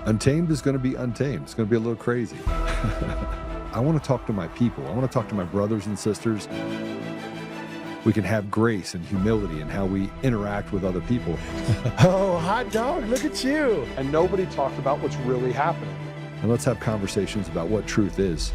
Untamed is going to be untamed. It's going to be a little crazy. I want to talk to my people. I want to talk to my brothers and sisters. We can have grace and humility in how we interact with other people. Oh, hot dog, look at you. And nobody talked about what's really happening. And let's have conversations about what truth is.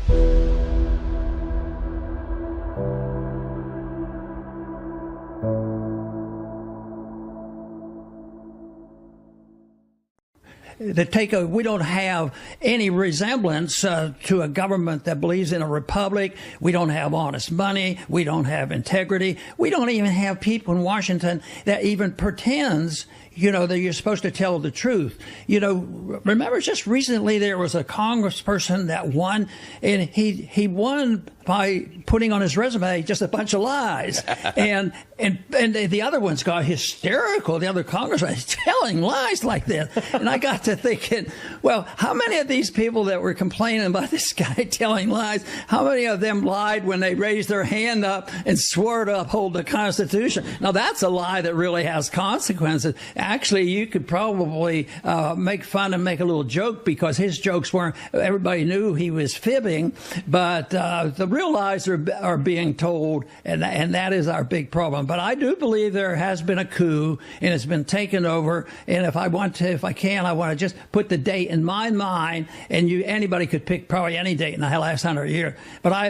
We don't have any resemblance to a government that believes in a republic. We don't have honest money. We don't have integrity. We don't even have people in Washington that even pretends, that you're supposed to tell the truth. Remember just recently there was a congressperson that won, and he won by putting on his resume just a bunch of lies. and the other ones got hysterical. The other congressman is telling lies like this. And I got to thinking, well, how many of these people that were complaining about this guy telling lies, how many of them lied when they raised their hand up and swore to uphold the Constitution? Now, that's a lie that really has consequences. Actually, you could probably make fun and make a little joke because his jokes weren't, everybody knew he was fibbing, but the real lies are being told, and that is our big problem. But I do believe there has been a coup, and it's been taken over. And if I want to just put the date in my mind, and anybody could pick probably any date in the last 100 years. But I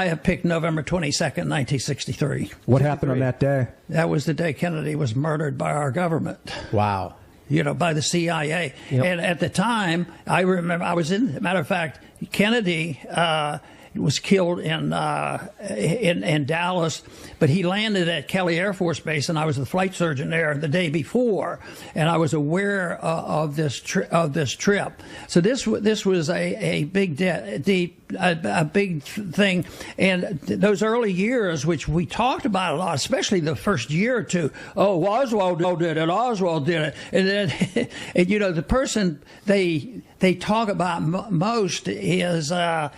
have picked November 22nd, 1963. What happened on that day? That was the day Kennedy was murdered by our government. Wow. By the CIA. Yep. And at the time, I remember matter of fact, Kennedy was killed in Dallas, but he landed at Kelly Air Force Base, and I was the flight surgeon there the day before, and I was aware of this trip. So this was a big a big thing, and those early years, which we talked about a lot, especially the first year or two. Oh, Oswald did it. Oswald did it, and then and, the person they talk about most is Allen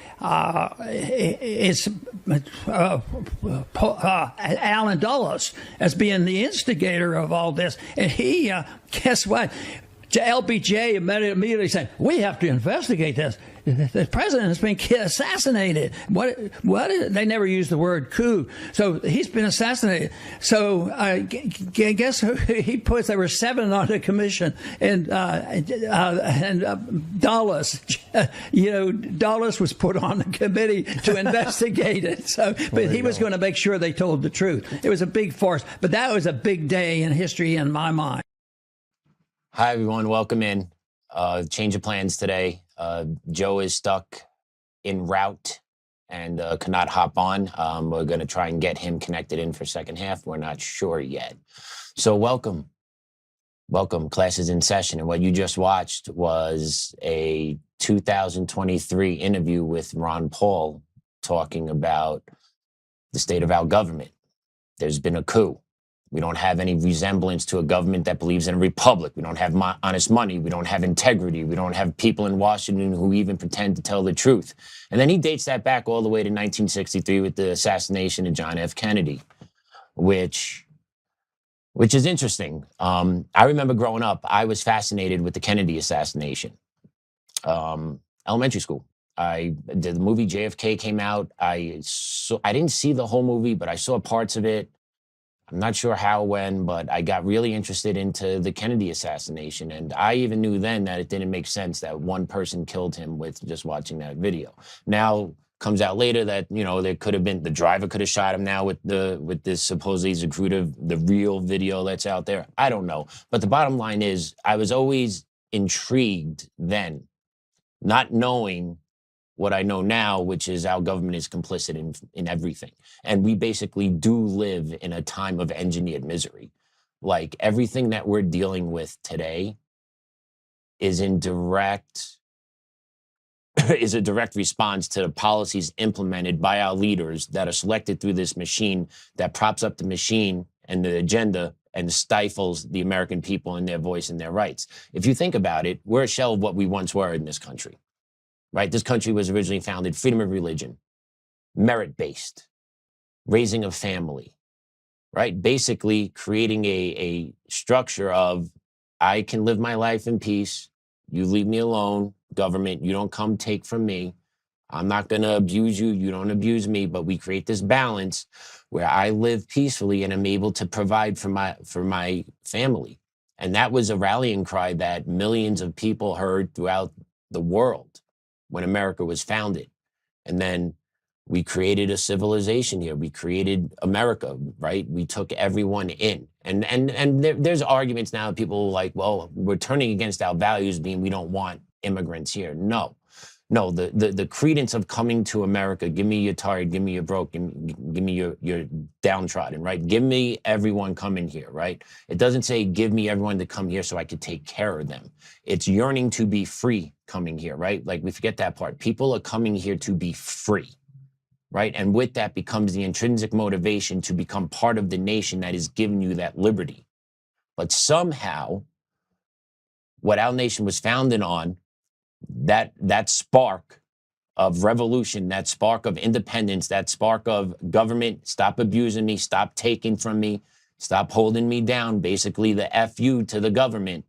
Dulles as being the instigator of all this, and he guess what? LBJ immediately said, we have to investigate this. The president has been assassinated. What? They never used the word coup. So he's been assassinated. So guess who he puts? There were 7 on the commission, and Dulles, Dulles was put on the committee to investigate it. So, but he was going to make sure they told the truth. It was a big farce, but that was a big day in history in my mind. Hi, everyone. Welcome in. Change of plans today. Joe is stuck en route and cannot hop on. We're going to try and get him connected in for second half. We're not sure yet. So welcome. Welcome. Class is in session. And what you just watched was a 2023 interview with Ron Paul talking about the state of our government. There's been a coup. We don't have any resemblance to a government that believes in a republic. We don't have honest money. We don't have integrity. We don't have people in Washington who even pretend to tell the truth. And then he dates that back all the way to 1963 with the assassination of John F. Kennedy, which is interesting. I remember growing up, I was fascinated with the Kennedy assassination. Elementary school. The movie JFK came out. I didn't see the whole movie, but I saw parts of it. I'm not sure how, when, but I got really interested into the Kennedy assassination. And I even knew then that it didn't make sense that one person killed him with just watching that video. Now comes out later that, there could have been, the driver could have shot him now with this supposedly secretive, the real video that's out there. I don't know. But the bottom line is I was always intrigued then, not knowing what I know now, which is our government is complicit in everything. And we basically do live in a time of engineered misery. Like everything that we're dealing with today is a direct response to the policies implemented by our leaders that are selected through this machine that props up the machine and the agenda and stifles the American people and their voice and their rights. If you think about it, we're a shell of what we once were in this country. Right? This country was originally founded freedom of religion, merit-based, raising a family, right? Basically creating a structure of I can live my life in peace, You leave me alone, government. You don't come take from me. I'm not going to abuse you. You don't abuse me. But we create this balance where I live peacefully and I'm able to provide for my family. And that was a rallying cry that millions of people heard throughout the world when America was founded. And then we created a civilization here. We created America, right? We took everyone in. And there's arguments now. People are like, well, we're turning against our values, being we don't want immigrants here. No, the credence of coming to America, give me your tired, give me your broke, give me your downtrodden, right? Give me everyone coming here, right? It doesn't say give me everyone to come here so I could take care of them. It's yearning to be free coming here, right? Like we forget that part. People are coming here to be free. Right. And with that becomes the intrinsic motivation to become part of the nation that is giving you that liberty. But somehow, what our nation was founded on, that spark of revolution, that spark of independence, that spark of government, stop abusing me, stop taking from me, stop holding me down, basically the FU to the government,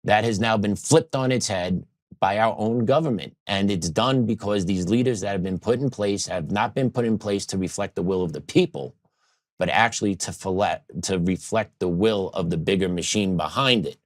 that has now been flipped on its head by our own government. And it's done because these leaders that have been put in place have not been put in place to reflect the will of the people, but actually to reflect the will of the bigger machine behind it,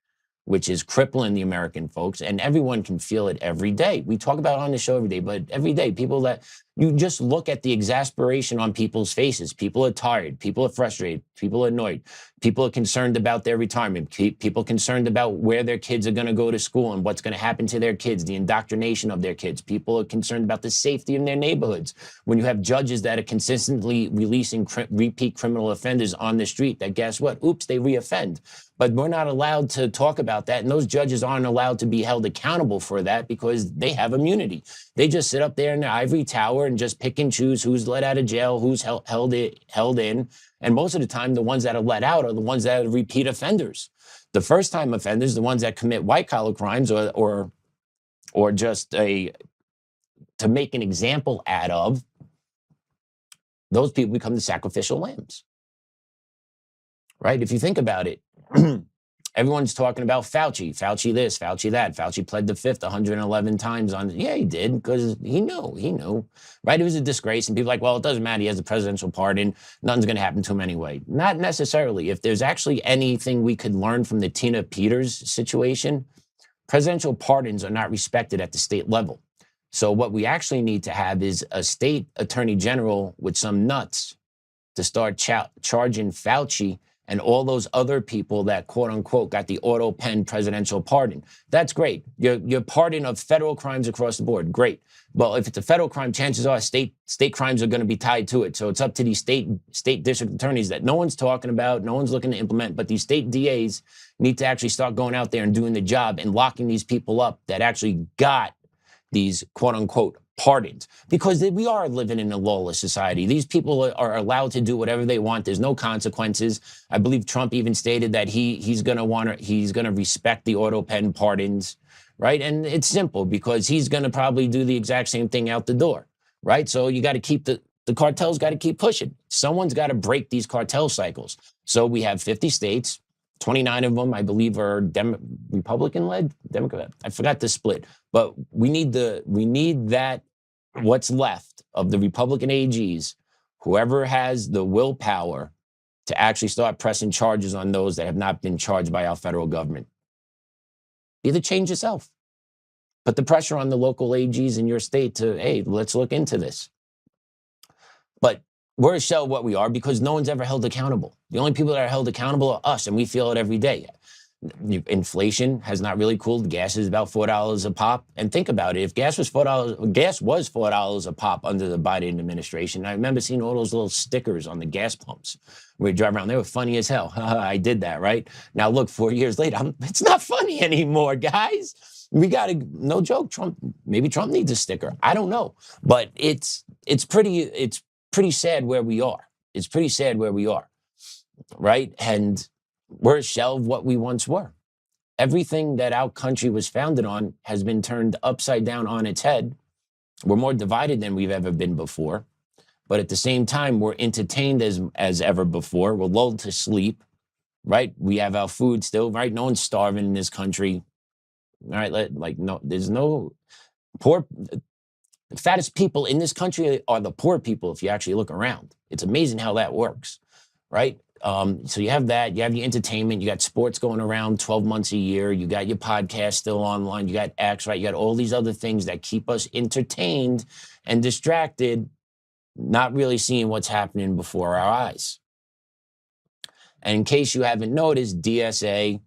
which is crippling the American folks. And everyone can feel it every day. We talk about it on the show every day, but every day, people that you just look at the exasperation on people's faces. People are tired. People are frustrated. People are annoyed. People are concerned about their retirement. People concerned about where their kids are going to go to school and what's going to happen to their kids, the indoctrination of their kids. People are concerned about the safety in their neighborhoods. When you have judges that are consistently releasing repeat criminal offenders on the street, that guess what? Oops, they reoffend. But we're not allowed to talk about that. And those judges aren't allowed to be held accountable for that because they have immunity. They just sit up there in their ivory tower and just pick and choose who's let out of jail, who's held in. And most of the time, the ones that are let out are the ones that are repeat offenders. The first-time offenders, the ones that commit white-collar crimes or just to make an example out of, those people become the sacrificial lambs. Right? If you think about it, everyone's talking about Fauci this, Fauci that. Fauci pled the fifth 111 times on, yeah, he did, because he knew, right? It was a disgrace. And people are like, well, it doesn't matter. He has a presidential pardon. Nothing's going to happen to him anyway. Not necessarily. If there's actually anything we could learn from the Tina Peters situation, presidential pardons are not respected at the state level. So what we actually need to have is a state attorney general with some nuts to start charging Fauci and all those other people that, quote unquote, got the auto pen presidential pardon. That's great. Your pardon of federal crimes across the board, great. Well, if it's a federal crime, chances are state crimes are going to be tied to it. So it's up to these state district attorneys that no one's talking about, no one's looking to implement, but these state DAs need to actually start going out there and doing the job and locking these people up that actually got these, quote unquote, pardons, because we are living in a lawless society. These people are allowed to do whatever they want. There's no consequences. I believe Trump even stated that he's going to respect the auto pen pardons, right? And it's simple because he's going to probably do the exact same thing out the door, right? So you got to keep the cartels got to keep pushing. Someone's got to break these cartel cycles. So we have 50 states. 29 of them, I believe, are Republican-led, Democrat. I forgot the split, but we need that. What's left of the Republican AGs, whoever has the willpower to actually start pressing charges on those that have not been charged by our federal government. Either change yourself, put the pressure on the local AGs in your state to, hey, let's look into this. But we're a shell of what we are because no one's ever held accountable. The only people that are held accountable are us, and we feel it every day. Inflation has not really cooled. Gas is about $4 a pop. And think about it. If gas was $4 a pop under the Biden administration, I remember seeing all those little stickers on the gas pumps where you drive around. They were funny as hell. I did that, right? Now look, 4 years later, it's not funny anymore, guys. We got to, no joke, maybe Trump needs a sticker. I don't know. But it's pretty sad where we are. It's pretty sad where we are, right? And we're a shell of what we once were. Everything that our country was founded on has been turned upside down on its head. We're more divided than we've ever been before. But at the same time, we're entertained as ever before. We're lulled to sleep, right? We have our food still, right? No one's starving in this country. All right, no, there's no poor. The fattest people in this country are the poor people. If you actually look around, it's amazing how that works, right? So you have that, you have your entertainment, you got sports going around 12 months a year, you got your podcast still online, you got X, right? You got all these other things that keep us entertained and distracted, not really seeing what's happening before our eyes. And in case you haven't noticed, DSA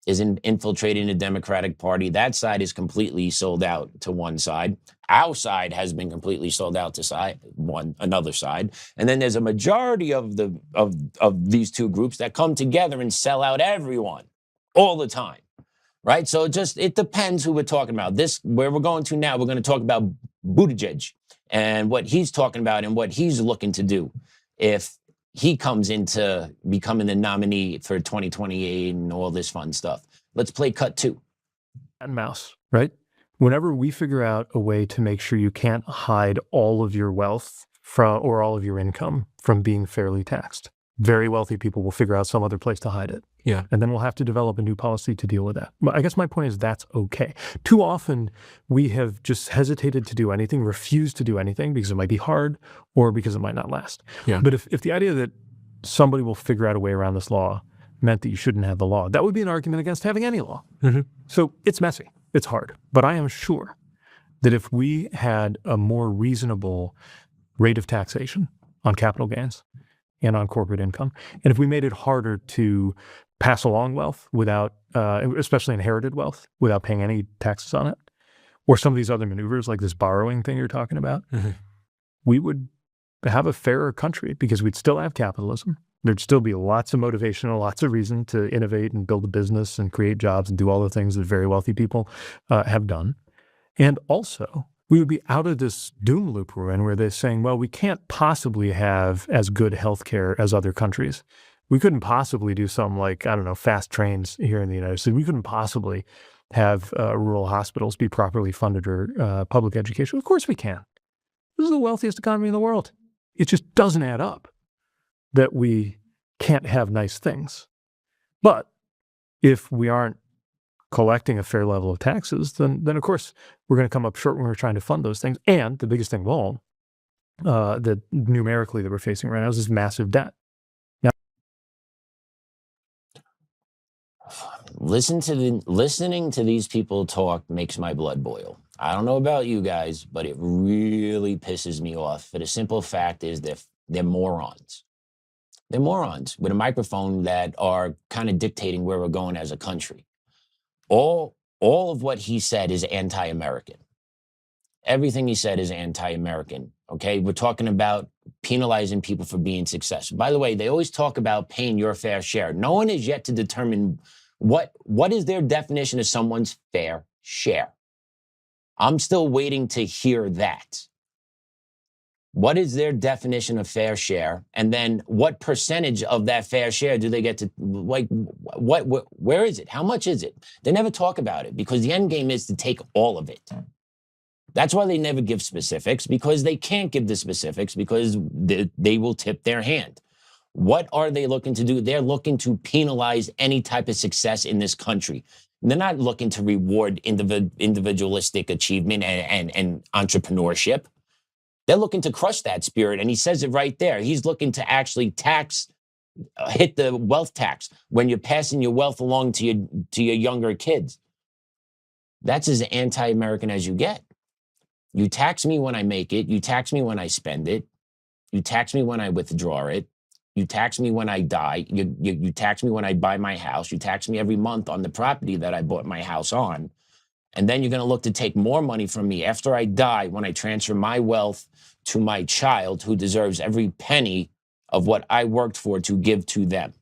is infiltrating the Democratic Party. That side is completely sold out to one side. Our side has been completely sold out to another side. And then there's a majority of these two groups that come together and sell out everyone all the time, right? So it depends who we're talking about. Where we're going to now, we're going to talk about Buttigieg and what he's talking about and what he's looking to do if he comes into becoming the nominee for 2028 and all this fun stuff. Let's play cut 2. And mouse, right? Whenever we figure out a way to make sure you can't hide all of your wealth or all of your income from being fairly taxed, very wealthy people will figure out some other place to hide it. Yeah. And then we'll have to develop a new policy to deal with that. I guess my point is that's okay. Too often we have just hesitated to do anything, refused to do anything because it might be hard or because it might not last. Yeah. But if the idea that somebody will figure out a way around this law meant that you shouldn't have the law, that would be an argument against having any law. Mm-hmm. So it's messy. It's hard. But I am sure that if we had a more reasonable rate of taxation on capital gains and on corporate income, and if we made it harder to pass along wealth without, especially inherited wealth, without paying any taxes on it, or some of these other maneuvers like this borrowing thing you're talking about, we would have a fairer country because we'd still have capitalism. There'd still be lots of motivation and lots of reason to innovate and build a business and create jobs and do all the things that very wealthy people have done. And also, we would be out of this doom loop we're in where they're saying, well, we can't possibly have as good healthcare as other countries. We couldn't possibly do something like, I don't know, fast trains here in the United States. We couldn't possibly have rural hospitals be properly funded or public education. Of course we can. This is the wealthiest economy in the world. It just doesn't add up that we can't have nice things. But if we aren't collecting a fair level of taxes, then of course we're going to come up short when we're trying to fund those things. And the biggest thing of all, that numerically that we're facing right now is this massive debt. Now, listening to these people talk makes my blood boil. I don't know about you guys, but it really pisses me off. For the simple fact is they're morons. They're morons with a microphone that are kind of dictating where we're going as a country. All of what he said is anti-American. Everything he said is anti-American, okay? We're talking about penalizing people for being successful. By the way, they always talk about paying your fair share. No one is yet to determine what is their definition of someone's fair share. I'm still waiting to hear that. What is their definition of fair share? And then what percentage of that fair share do they get to, like, where is it? How much is it? They never talk about it because the end game is to take all of it. That's why they never give specifics, because they can't give the specifics because they will tip their hand. What are they looking to do? They're looking to penalize any type of success in this country. They're not looking to reward individualistic achievement and entrepreneurship. They're looking to crush that spirit, and he says it right there. He's looking to actually hit the wealth tax when you're passing your wealth along to your younger kids. That's as anti-American as you get. You tax me when I make it. You tax me when I spend it. You tax me when I withdraw it. You tax me when I die. You tax me when I buy my house. You tax me every month on the property that I bought my house on. And then you're going to look to take more money from me after I die when I transfer my wealth to my child who deserves every penny of what I worked for to give to them.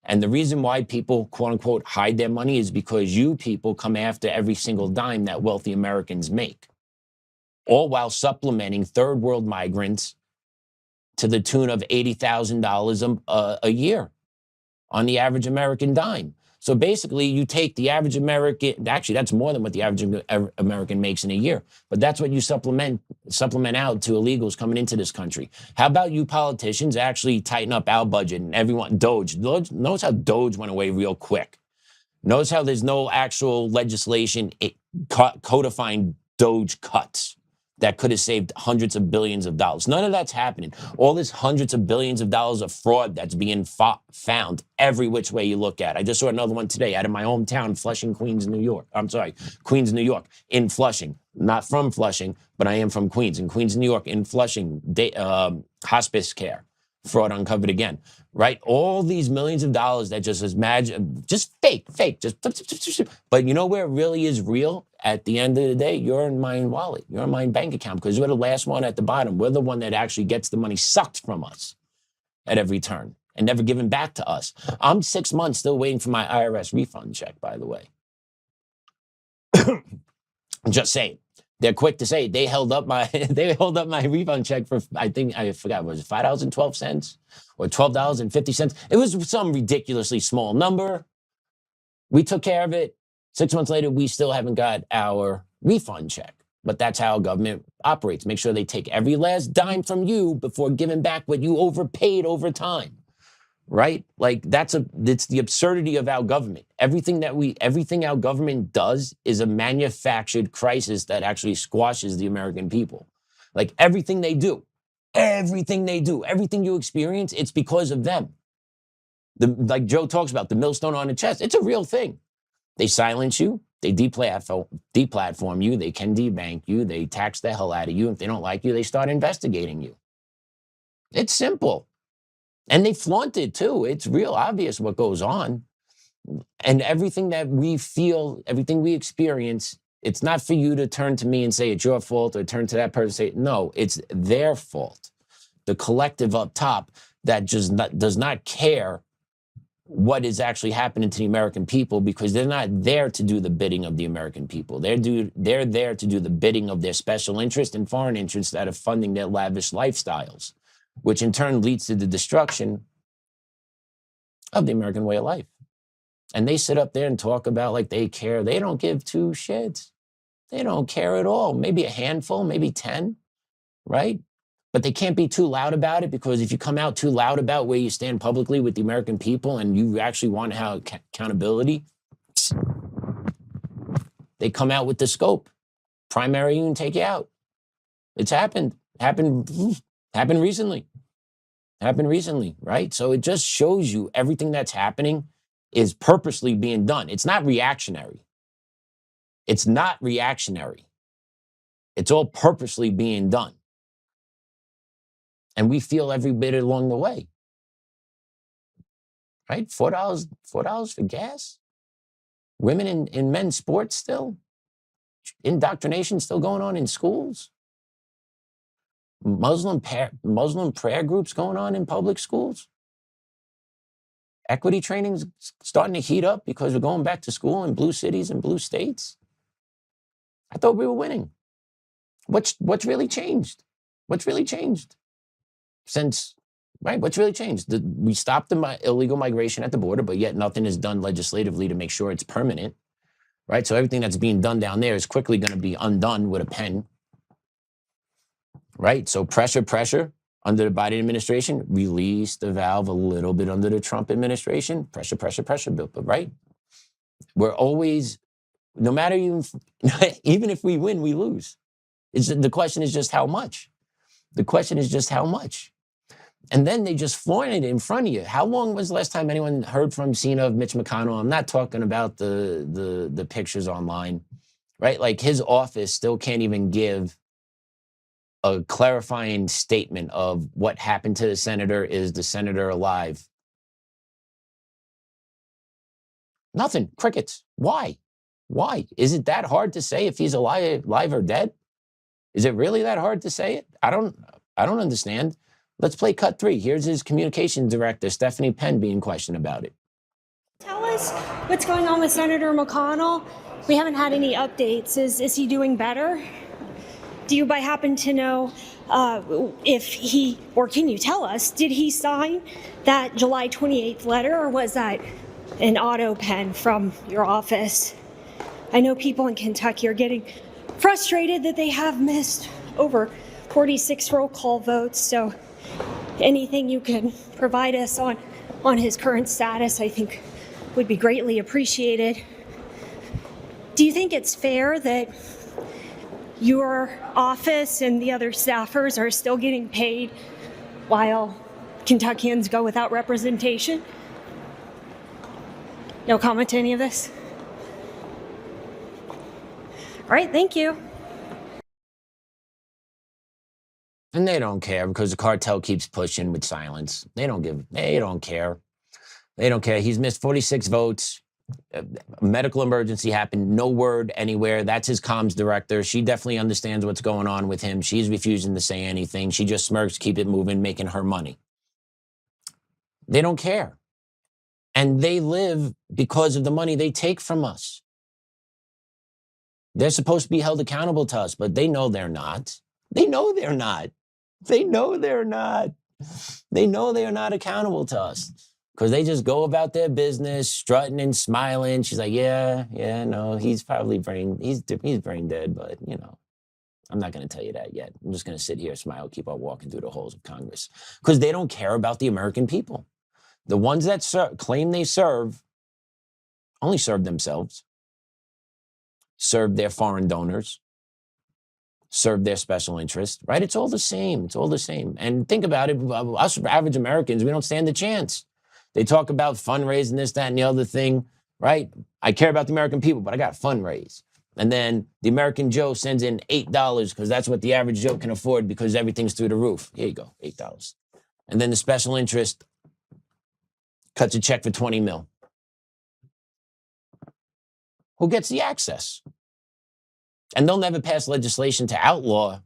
And the reason why people, quote unquote, hide their money is because you people come after every single dime that wealthy Americans make, all while supplementing third world migrants to the tune of $80,000 a year on the average American dime. So basically, you take the average American, actually, that's more than what the average American makes in a year, but that's what you supplement out to illegals coming into this country. How about you politicians actually tighten up our budget and everyone, Doge, notice how Doge went away real quick. Notice how there's no actual legislation codifying Doge cuts that could have saved hundreds of billions of dollars. None of that's happening. All this hundreds of billions of dollars of fraud that's being found every which way you look at. I just saw another one today out of my hometown, Flushing, Queens, New York. I'm sorry, Queens, New York, in Flushing. Not from Flushing, but I am from Queens. In Queens, New York, in Flushing, hospice care. Fraud uncovered again, right? All these millions of dollars that just is just fake, but you know where it really is real? At the end of the day, you're in my wallet, you're in my bank account, because we're the last one at the bottom. We're the one that actually gets the money sucked from us at every turn and never given back to us. I'm 6 months still waiting for my IRS refund check, by the way. Just saying. They're quick to say they held up my refund check for, I forgot, was it $5.12 or $12.50? It was some ridiculously small number. We took care of it. 6 months later, we still haven't got our refund check. But that's how government operates. Make sure they take every last dime from you before giving back what you overpaid over time. Right? Like it's the absurdity of our government. Everything our government does is a manufactured crisis that actually squashes the American people. Like everything they do, everything you experience, it's because of them. Like Joe talks about, the millstone on the chest, it's a real thing. They silence you, they deplatform you, they can debank you, they tax the hell out of you. If they don't like you, they start investigating you. It's simple. And they flaunt it too. It's real obvious what goes on. And everything that we feel, everything we experience, it's not for you to turn to me and say it's your fault, or turn to that person and say, no, it's their fault. The collective up top that just does not care what is actually happening to the American people, because they're not there to do the bidding of the American people. They're there to do the bidding of their special interest and foreign interests that are funding their lavish lifestyles, which in turn leads to the destruction of the American way of life. And they sit up there and talk about like they care. They don't give two shits. They don't care at all. Maybe a handful, maybe 10, right? But they can't be too loud about it, because if you come out too loud about where you stand publicly with the American people and you actually want to have accountability, they come out with the scope. Primary you and take you out. It's happened recently, right? So it just shows you everything that's happening is purposely being done. It's not reactionary. It's all purposely being done. And we feel every bit along the way, right? $4 for gas. Women in men's sports still. Indoctrination still going on in schools. Muslim prayer groups going on in public schools. Equity training's starting to heat up because we're going back to school in blue cities and blue states. I thought we were winning. What's really changed? What's really changed? What's really changed? We stopped the illegal migration at the border, but yet nothing is done legislatively to make sure it's permanent, right? So everything that's being done down there is quickly going to be undone with a pen. Right? So pressure under the Biden administration, release the valve a little bit under the Trump administration, pressure, but right? We're always, no matter even if we win, we lose. The question is just how much. And then they just flaunt it in front of you. How long was the last time anyone heard from, seen of Mitch McConnell? I'm not talking about the pictures online, right? Like his office still can't even give a clarifying statement of what happened to the senator. Is the senator alive? Nothing. Crickets. Why? Is it that hard to say if he's alive or dead? Is it really that hard to say it? I don't understand. Let's play cut 3. Here's his communications director, Stephanie Penn, being questioned about it. Tell us what's going on with Senator McConnell. We haven't had any updates. Is he doing better? Do you by happen to know if he, or can you tell us, did he sign that July 28th letter, or was that an auto pen from your office? I know people in Kentucky are getting frustrated that they have missed over 46 roll call votes, so anything you can provide us on his current status, I think would be greatly appreciated. Do you think it's fair that your office and the other staffers are still getting paid while Kentuckians go without representation? No comment to any of this? All right, thank you. And they don't care because the cartel keeps pushing with silence. They don't care. They don't care. He's missed 46 votes. A medical emergency happened. No word anywhere. That's his comms director. She definitely understands what's going on with him. She's refusing to say anything. She just smirks, keep it moving, making her money. They don't care. And they live because of the money they take from us. They're supposed to be held accountable to us, but they know they're not. They know they're not. They know they're not. They know they are not accountable to us because they just go about their business, strutting and smiling. She's like, yeah, no, he's probably he's brain dead, but you know, I'm not going to tell you that yet. I'm just going to sit here, smile, keep on walking through the halls of Congress because they don't care about the American people. The ones that claim they serve only serve themselves, serve their foreign donors, serve their special interest, right? It's all the same. It's all the same. And think about it. Us average Americans, we don't stand a chance. They talk about fundraising, this, that, and the other thing, right? I care about the American people, but I got to fundraise. And then the American Joe sends in $8 because that's what the average Joe can afford because everything's through the roof. Here you go, $8. And then the special interest cuts a check for 20 mil. Who gets the access? And they'll never pass legislation to outlaw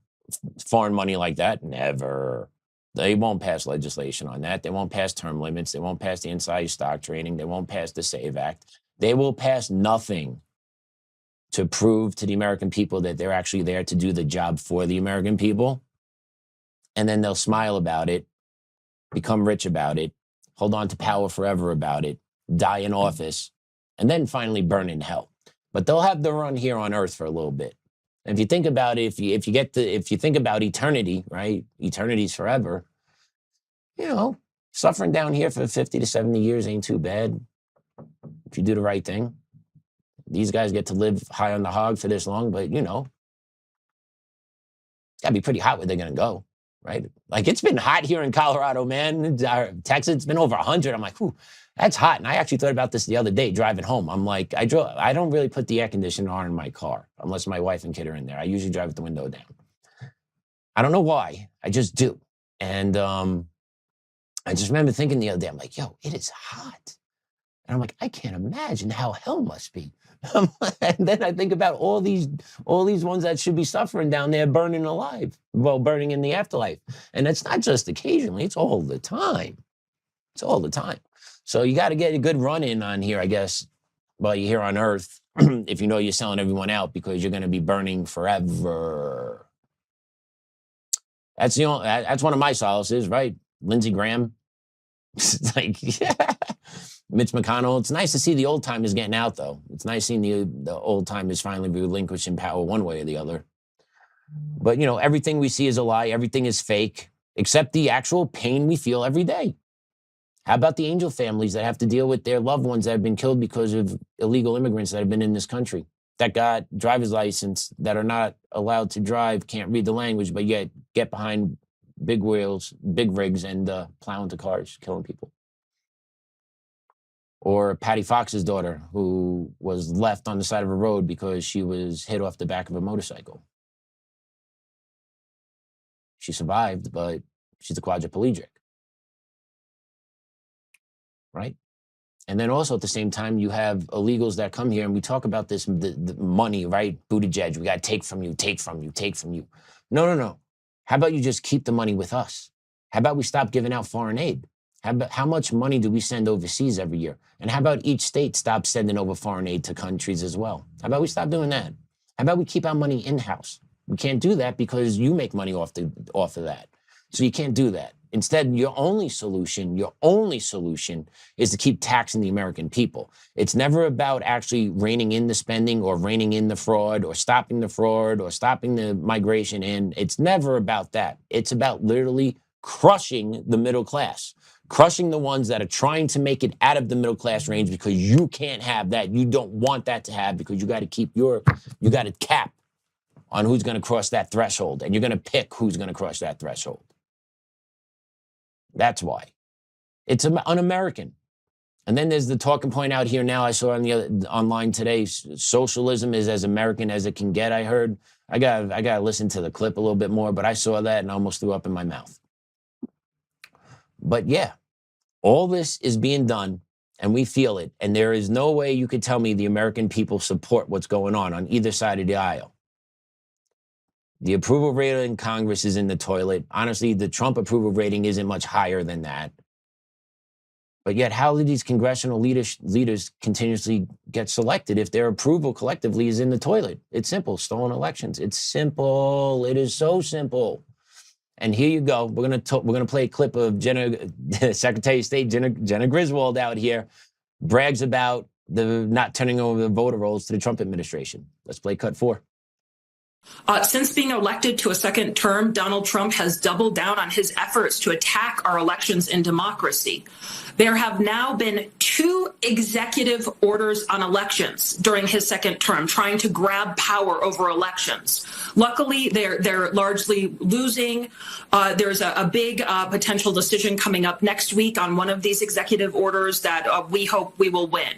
foreign money like that. Never. They won't pass legislation on that. They won't pass term limits. They won't pass the insider stock trading. They won't pass the SAVE Act. They will pass nothing to prove to the American people that they're actually there to do the job for the American people. And then they'll smile about it, become rich about it, hold on to power forever about it, die in office, and then finally burn in hell. But they'll have the run here on earth for a little bit. And if you think about it, if you think about eternity, right? Eternity's forever. You know, suffering down here for 50 to 70 years ain't too bad if you do the right thing. These guys get to live high on the hog for this long, but you know, it's gotta be pretty hot where they're gonna go, right? Like it's been hot here in Colorado, man. Texas, it's been over 100. I'm like, whew. That's hot. And I actually thought about this the other day driving home. I'm like, I don't really put the air conditioner on in my car unless my wife and kid are in there. I usually drive with the window down. I don't know why. I just do. And I just remember thinking the other day, I'm like, yo, it is hot. And I'm like, I can't imagine how hell must be. And then I think about all these ones that should be suffering down there burning alive, well, burning in the afterlife. And it's not just occasionally, it's all the time. It's all the time. So you got to get a good run in on here, I guess, while you're here on Earth, if you know you're selling everyone out because you're going to be burning forever. That's one of my solaces, right? Lindsey Graham. It's like, yeah. Mitch McConnell. It's nice to see the old timers getting out, though. It's nice seeing the old timers finally relinquishing power one way or the other. But, you know, everything we see is a lie. Everything is fake, except the actual pain we feel every day. How about the angel families that have to deal with their loved ones that have been killed because of illegal immigrants that have been in this country, that got driver's license, that are not allowed to drive, can't read the language, but yet get behind big wheels, big rigs, and plow into cars, killing people? Or Patty Fox's daughter, who was left on the side of a road because she was hit off the back of a motorcycle. She survived, but she's a quadriplegic. Right? And then also at the same time, you have illegals that come here, and we talk about this, the money, right? Buttigieg, we got to take from you, take from you, take from you. No. How about you just keep the money with us? How about we stop giving out foreign aid? How much money do we send overseas every year? And how about each state stop sending over foreign aid to countries as well? How about we stop doing that? How about we keep our money in-house? We can't do that because you make money off of that. So you can't do that. Instead, your only solution is to keep taxing the American people. It's never about actually reining in the spending or reining in the fraud or stopping the migration in. It's never about that. It's about literally crushing the middle class, crushing the ones that are trying to make it out of the middle class range because you can't have that. You don't want that to have because you got to cap on who's going to cross that threshold, and you're going to pick who's going to cross that threshold. That's why. It's un-American. And then there's the talking point out here now. I saw on online today, socialism is as American as it can get, I heard. I got to listen to the clip a little bit more, but I saw that and almost threw up in my mouth. But yeah, all this is being done, and we feel it. And there is no way you could tell me the American people support what's going on either side of the aisle. The approval rating in Congress is in the toilet. Honestly, the Trump approval rating isn't much higher than that. But yet, how do these congressional leaders continuously get selected if their approval collectively is in the toilet? It's simple. Stolen elections. It's simple. It is so simple. And here you go. We're gonna play a clip of Secretary of State Jena Griswold out here brags about the not turning over the voter rolls to the Trump administration. Let's play cut 4. Since being elected to a second term, Donald Trump has doubled down on his efforts to attack our elections and democracy. There have now been 2 executive orders on elections during his second term, trying to grab power over elections. Luckily, they're largely losing. There's a big potential decision coming up next week on one of these executive orders that we hope we will win.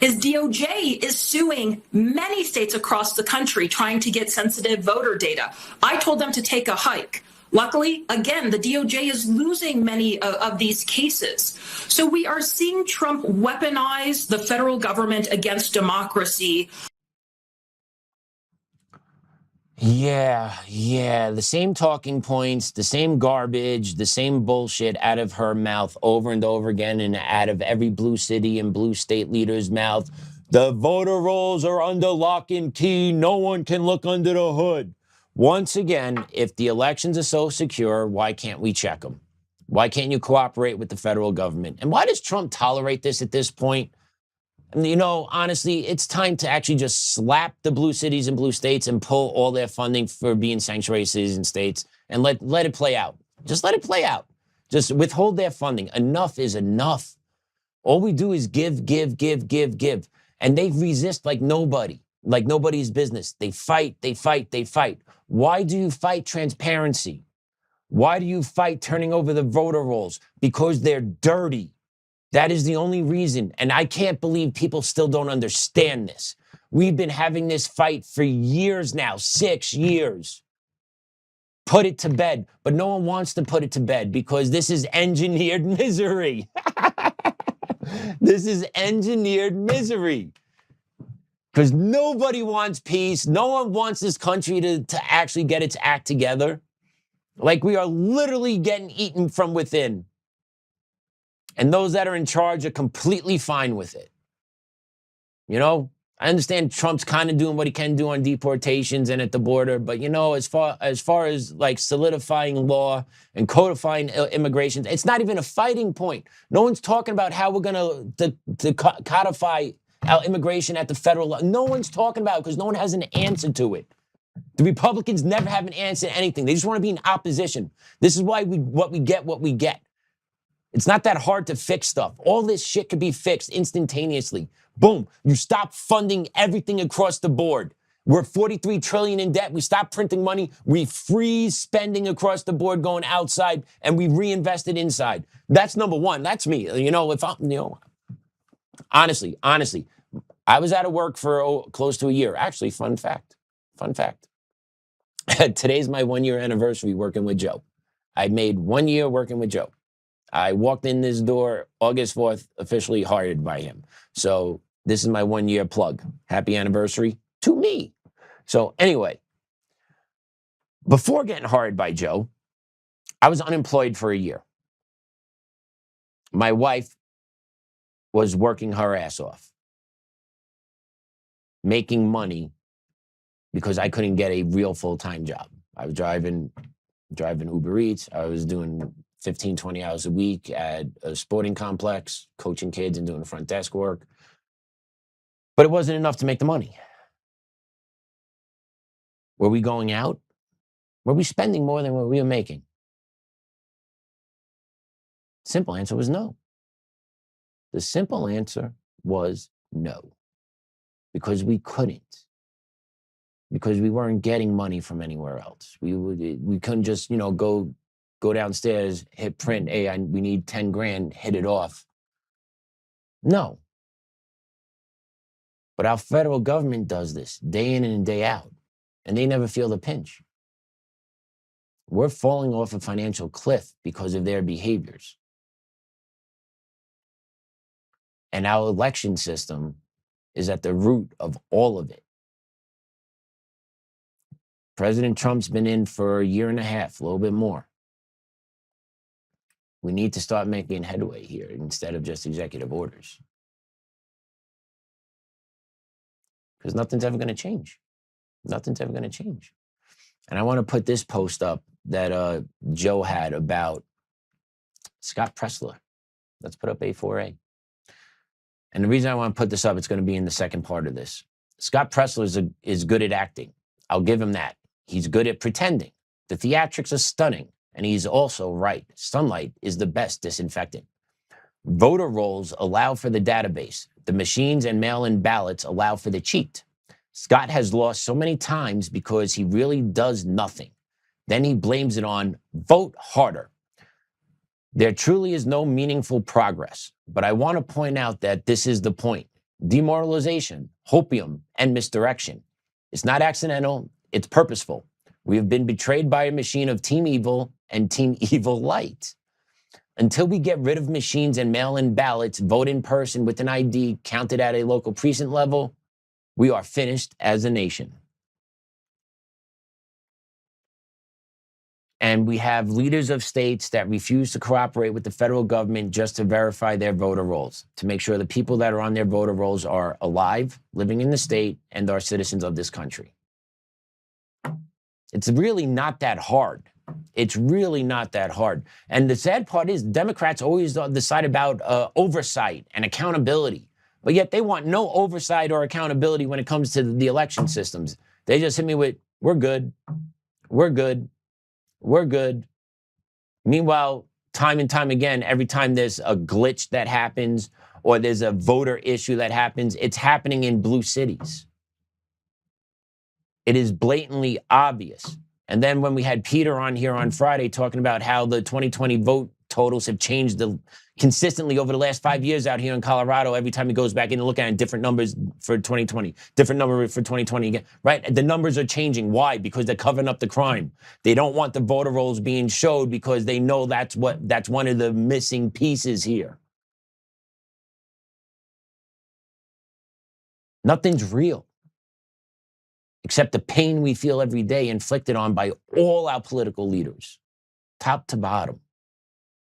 His DOJ is suing many states across the country trying to get sensitive voter data. I told them to take a hike. Luckily, again, the DOJ is losing many of these cases. So we are seeing Trump weaponize the federal government against democracy. Yeah. The same talking points, the same garbage, the same bullshit out of her mouth over and over again and out of every blue city and blue state leader's mouth. The voter rolls are under lock and key. No one can look under the hood. Once again, if the elections are so secure, why can't we check them? Why can't you cooperate with the federal government? And why does Trump tolerate this at this point? And, you know, honestly, it's time to actually just slap the blue cities and blue states and pull all their funding for being sanctuary cities and states and let it play out. Just let it play out. Just withhold their funding. Enough is enough. All we do is give. And they resist like nobody's business. They fight. Why do you fight transparency? Why do you fight turning over the voter rolls? Because they're dirty. That is the only reason. And I can't believe people still don't understand this. We've been having this fight for years now, 6 years. Put it to bed. But no one wants to put it to bed because this is engineered misery. This is engineered misery. Because nobody wants peace. No one wants this country to actually get its act together. Like we are literally getting eaten from within. And those that are in charge are completely fine with it. You know, I understand Trump's kind of doing what he can do on deportations and at the border, but you know, as far as like solidifying law and codifying immigration, it's not even a fighting point. No one's talking about how we're going to codify our immigration at the federal level. No one's talking about it because no one has an answer to it. The Republicans never have an answer to anything. They just want to be in opposition. This is why what we get. It's not that hard to fix stuff. All this shit could be fixed instantaneously. Boom. You stop funding everything across the board. We're $43 trillion in debt. We stop printing money. We freeze spending across the board going outside and we reinvest it inside. That's number one. That's me. You know, honestly, I was out of work for close to a year. Actually, fun fact. Today's my 1-year anniversary working with Joe. I made 1 year working with Joe. I walked in this door August 4th, officially hired by him. So this is my 1-year plug. Happy anniversary to me. So anyway, before getting hired by Joe, I was unemployed for a year. My wife was working her ass off, making money because I couldn't get a real full-time job. I was driving Uber Eats. I was doing 15, 20 hours a week at a sporting complex, coaching kids and doing front desk work. But it wasn't enough to make the money. Were we going out? Were we spending more than what we were making? Simple answer was no. The simple answer was no, because we couldn't, because we weren't getting money from anywhere else. We couldn't just, go downstairs, hit print. Hey, we need 10 grand, hit it off. No. But our federal government does this day in and day out, and they never feel the pinch. We're falling off a financial cliff because of their behaviors. And our election system is at the root of all of it. President Trump's been in for a year and a half, a little bit more. We need to start making headway here instead of just executive orders. Because nothing's ever going to change. Nothing's ever going to change. And I want to put this post up that Joe had about Scott Presler. Let's put up A4A. And the reason I want to put this up, it's going to be in the second part of this. Scott Presler is good at acting. I'll give him that. He's good at pretending. The theatrics are stunning. And he's also right. Sunlight is the best disinfectant. Voter rolls allow for the database. The machines and mail-in ballots allow for the cheat. Scott has lost so many times because he really does nothing. Then he blames it on vote harder. There truly is no meaningful progress. But I want to point out that this is the point. Demoralization, hopium, and misdirection. It's not accidental, it's purposeful. We have been betrayed by a machine of Team Evil and Team Evil Light. Until we get rid of machines and mail-in ballots, vote in person with an ID counted at a local precinct level, we are finished as a nation. And we have leaders of states that refuse to cooperate with the federal government just to verify their voter rolls, to make sure the people that are on their voter rolls are alive, living in the state, and are citizens of this country. It's really not that hard. It's really not that hard. And the sad part is Democrats always decide about oversight and accountability, but yet they want no oversight or accountability when it comes to the election systems. They just hit me with, we're good, we're good, we're good. Meanwhile, time and time again, every time there's a glitch that happens or there's a voter issue that happens, it's happening in blue cities. It is blatantly obvious. And then when we had Peter on here on Friday talking about how the 2020 vote totals have changed consistently over the last 5 years out here in Colorado, every time he goes back in and look at it, different numbers for 2020, different number for 2020 again, right? The numbers are changing. Why? Because they're covering up the crime. They don't want the voter rolls being showed because they know that's one of the missing pieces here. Nothing's real, except the pain we feel every day inflicted on by all our political leaders, top to bottom.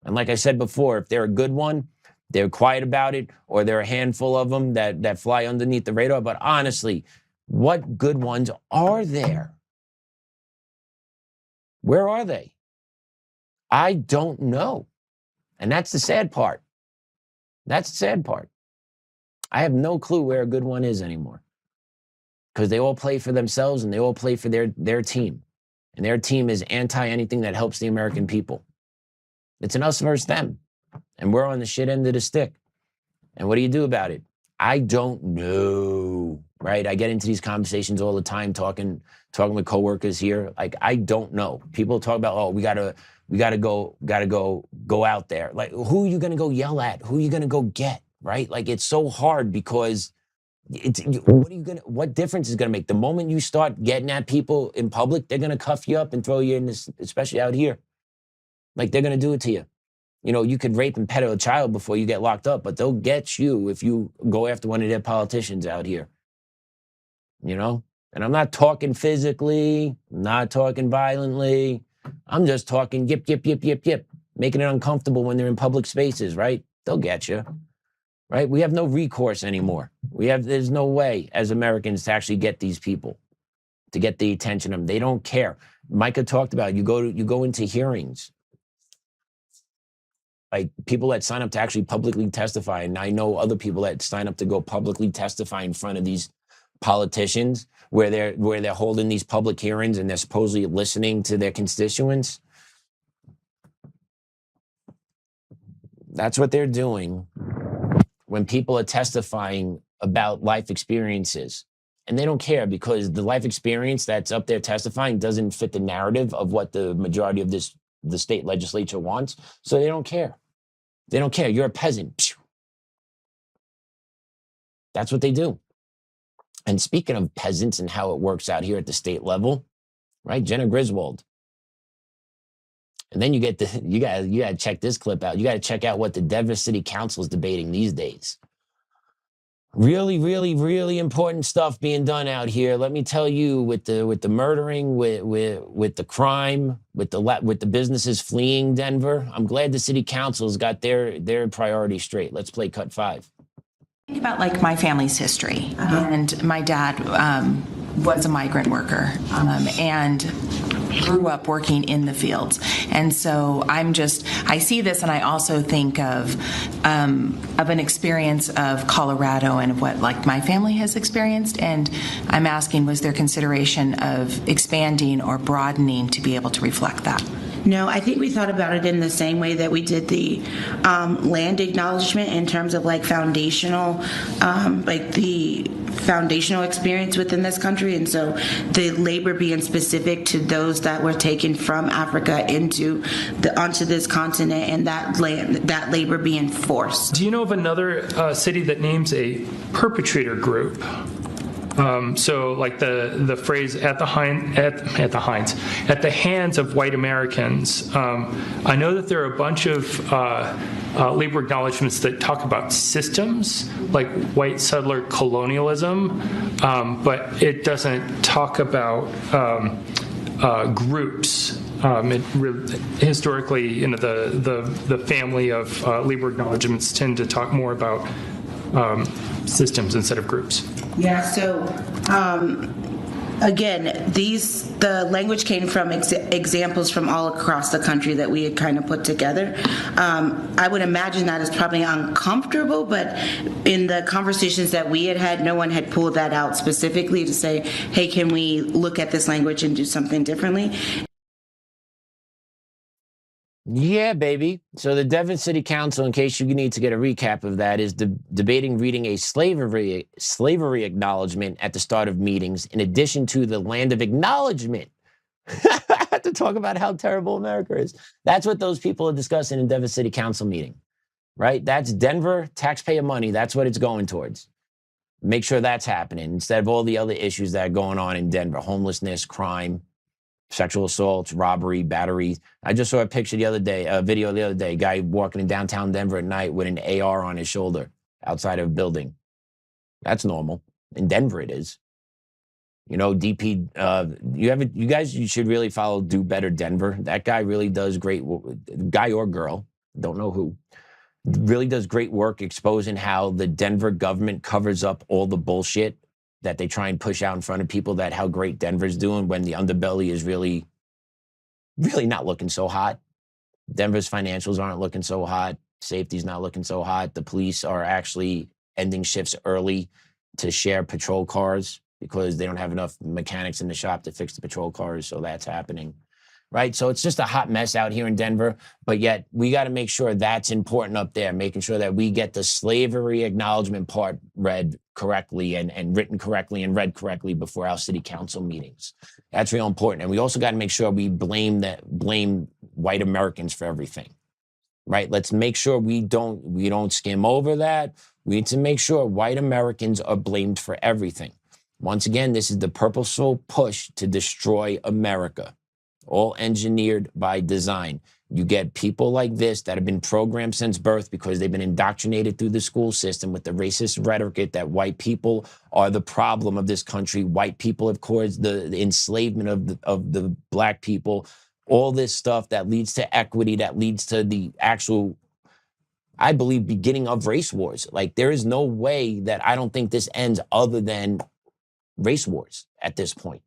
And like I said before, if they're a good one, they're quiet about it, or there are a handful of them that fly underneath the radar. But honestly, what good ones are there? Where are they? I don't know. And that's the sad part. That's the sad part. I have no clue where a good one is anymore. Because they all play for themselves and they all play for their team. And their team is anti anything that helps the American people. It's an us versus them. And we're on the shit end of the stick. And what do you do about it? I don't know, right? I get into these conversations all the time, talking with coworkers here. Like, I don't know. People talk about, oh, we gotta go out there. Like, who are you gonna go yell at? Who are you gonna go get, right? Like, it's so hard because what difference is gonna make? The moment you start getting at people in public, they're gonna cuff you up and throw you in this, especially out here. Like, they're gonna do it to you. You know, you could rape and peddle a child before you get locked up, but they'll get you if you go after one of their politicians out here. You know? And I'm not talking physically, not talking violently. I'm just talking yip, yip, yip, yip, yip, making it uncomfortable when they're in public spaces, right? They'll get you, right? We have no recourse anymore. There's no way as Americans to actually get these people, to get the attention of them. They don't care. Micah talked about, you go into hearings, like people that sign up to actually publicly testify. And I know other people that sign up to go publicly testify in front of these politicians where they're holding these public hearings and they're supposedly listening to their constituents. That's what they're doing when people are testifying about life experiences. And they don't care because the life experience that's up there testifying doesn't fit the narrative of what the majority of the state legislature wants. So they don't care. They don't care. You're a peasant. That's what they do. And speaking of peasants and how it works out here at the state level, right? Jena Griswold. And then you gotta check this clip out. You gotta check out what the Denver City Council is debating these days. Really, really, really important stuff being done out here. Let me tell you, with the murdering, with the crime, with the businesses fleeing Denver. I'm glad the city council's got their priorities straight. Let's play cut 5. Think about like my family's history, and my dad was a migrant worker and grew up working in the fields. And so I see this, and I also think of an experience of Colorado and what like my family has experienced. And I'm asking, was there consideration of expanding or broadening to be able to reflect that? No, I think we thought about it in the same way that we did the land acknowledgement in terms of like foundational, like the foundational experience within this country. And so the labor being specific to those that were taken from Africa onto this continent, and that labor being forced. Do you know of another city that names a perpetrator group? So like the phrase at the hands of white Americans. I know that there are a bunch of labor acknowledgments that talk about systems like white settler colonialism, but it doesn't talk about groups. Historically, the family of labor acknowledgments tend to talk more about systems instead of groups. Yeah, so again, the language came from examples from all across the country that we had kind of put together. I would imagine that is probably uncomfortable, but in the conversations that we had, no one had pulled that out specifically to say, hey, can we look at this language and do something differently? Yeah, baby. So the Denver City Council, in case you need to get a recap of that, is debating reading a slavery acknowledgement at the start of meetings, in addition to the land of acknowledgement. To talk about how terrible America is. That's what those people are discussing in Denver City Council meeting, right? That's Denver taxpayer money. That's what it's going towards. Make sure that's happening instead of all the other issues that are going on in Denver: homelessness, crime, sexual assaults, robbery, battery. I just saw a picture the other day, a video the other day, guy walking in downtown Denver at night with an AR on his shoulder outside of a building. That's normal. In Denver it is. You know, DP, you guys should really follow Do Better Denver. That guy really does great, guy or girl, don't know who, really does great work exposing how the Denver government covers up all the bullshit that they try and push out in front of people, that how great Denver's doing when the underbelly is really, really not looking so hot. Denver's financials aren't looking so hot. Safety's not looking so hot. The police are actually ending shifts early to share patrol cars because they don't have enough mechanics in the shop to fix the patrol cars. So that's happening, right? So it's just a hot mess out here in Denver, but yet we got to make sure that's important up there, making sure that we get the slavery acknowledgement part read correctly and written correctly and read correctly before our city council meetings. That's real important. And we also got to make sure we blame white Americans for everything, right? Let's make sure we don't skim over that. We need to make sure white Americans are blamed for everything. Once again, this is the purposeful push to destroy America, all engineered by design. You get people like this that have been programmed since birth because they've been indoctrinated through the school system with the racist rhetoric that white people are the problem of this country. White people have caused the enslavement of the black people. All this stuff that leads to equity, that leads to the actual, I believe, beginning of race wars. Like, there is no way that I don't think this ends other than race wars at this point.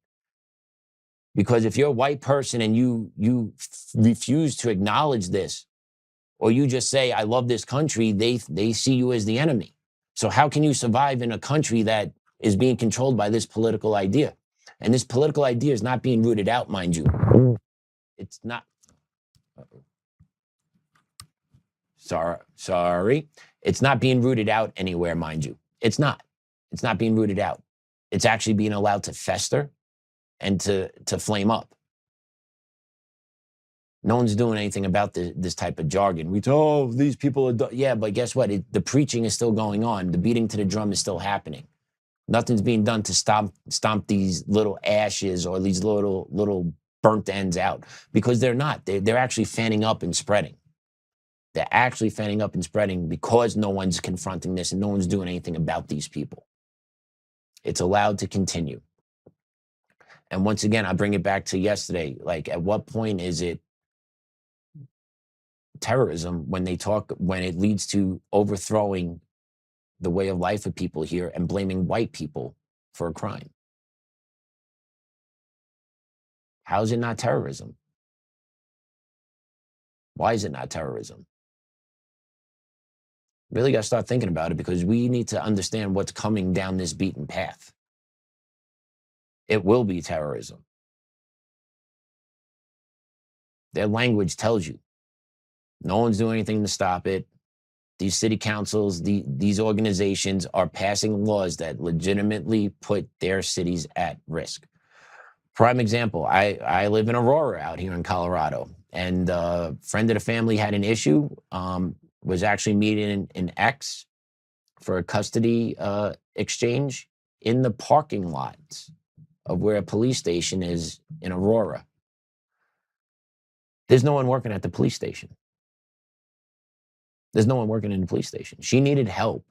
Because if you're a white person and you refuse to acknowledge this, or you just say, I love this country, they see you as the enemy. So how can you survive in a country that is being controlled by this political idea? And this political idea is not being rooted out, mind you. It's not. Sorry. It's not being rooted out anywhere, mind you. It's not. It's not being rooted out. It's actually being allowed to fester and to flame up. No one's doing anything about this type of jargon. These people are... Yeah, but guess what? The preaching is still going on. The beating to the drum is still happening. Nothing's being done to stomp these little ashes or these little burnt ends out, because they're not. They're actually fanning up and spreading. They're actually fanning up and spreading because no one's confronting this and no one's doing anything about these people. It's allowed to continue. And once again, I bring it back to yesterday. Like, at what point is it terrorism when it leads to overthrowing the way of life of people here and blaming white people for a crime? How is it not terrorism? Why is it not terrorism? Really got to start thinking about it, because we need to understand what's coming down this beaten path. It will be terrorism. Their language tells you. No one's doing anything to stop it. These city councils, these organizations are passing laws that legitimately put their cities at risk. Prime example, I live in Aurora out here in Colorado, and a friend of the family had an issue, was actually meeting an ex for a custody exchange in the parking lot of where a police station is in Aurora. There's no one working at the police station. There's no one working in the police station. She needed help.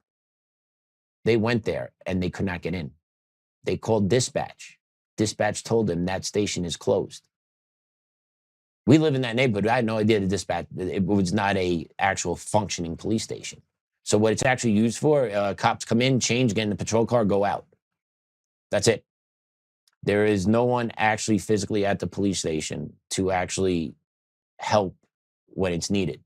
They went there and they could not get in. They called dispatch. Dispatch told them that station is closed. We live in that neighborhood. I had no idea the dispatch, it was not a actual functioning police station. So what it's actually used for, cops come in, change, get in the patrol car, go out. That's it. There is no one actually physically at the police station to actually help when it's needed.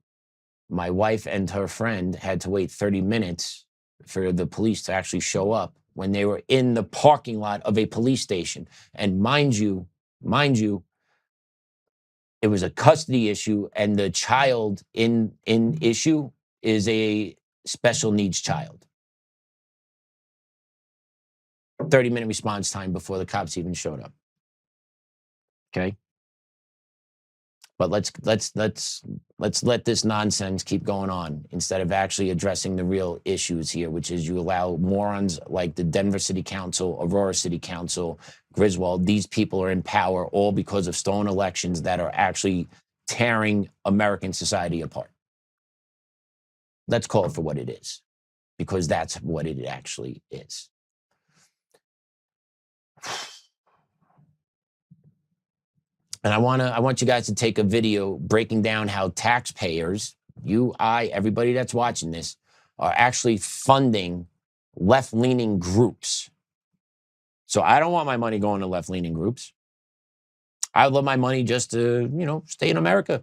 My wife and her friend had to wait 30 minutes for the police to actually show up when they were in the parking lot of a police station. And mind you, it was a custody issue, and the child in issue is a special needs child. 30-minute response time before the cops even showed up. Okay? But let's let this nonsense keep going on instead of actually addressing the real issues here, which is you allow morons like the Denver City Council, Aurora City Council, Griswold. These people are in power all because of stolen elections that are actually tearing American society apart. Let's call it for what it is, because that's what it actually is. And I want you guys to take a video breaking down how taxpayers, you, I, everybody that's watching this, are actually funding left-leaning groups. So I don't want my money going to left-leaning groups. I would love my money just to, stay in America,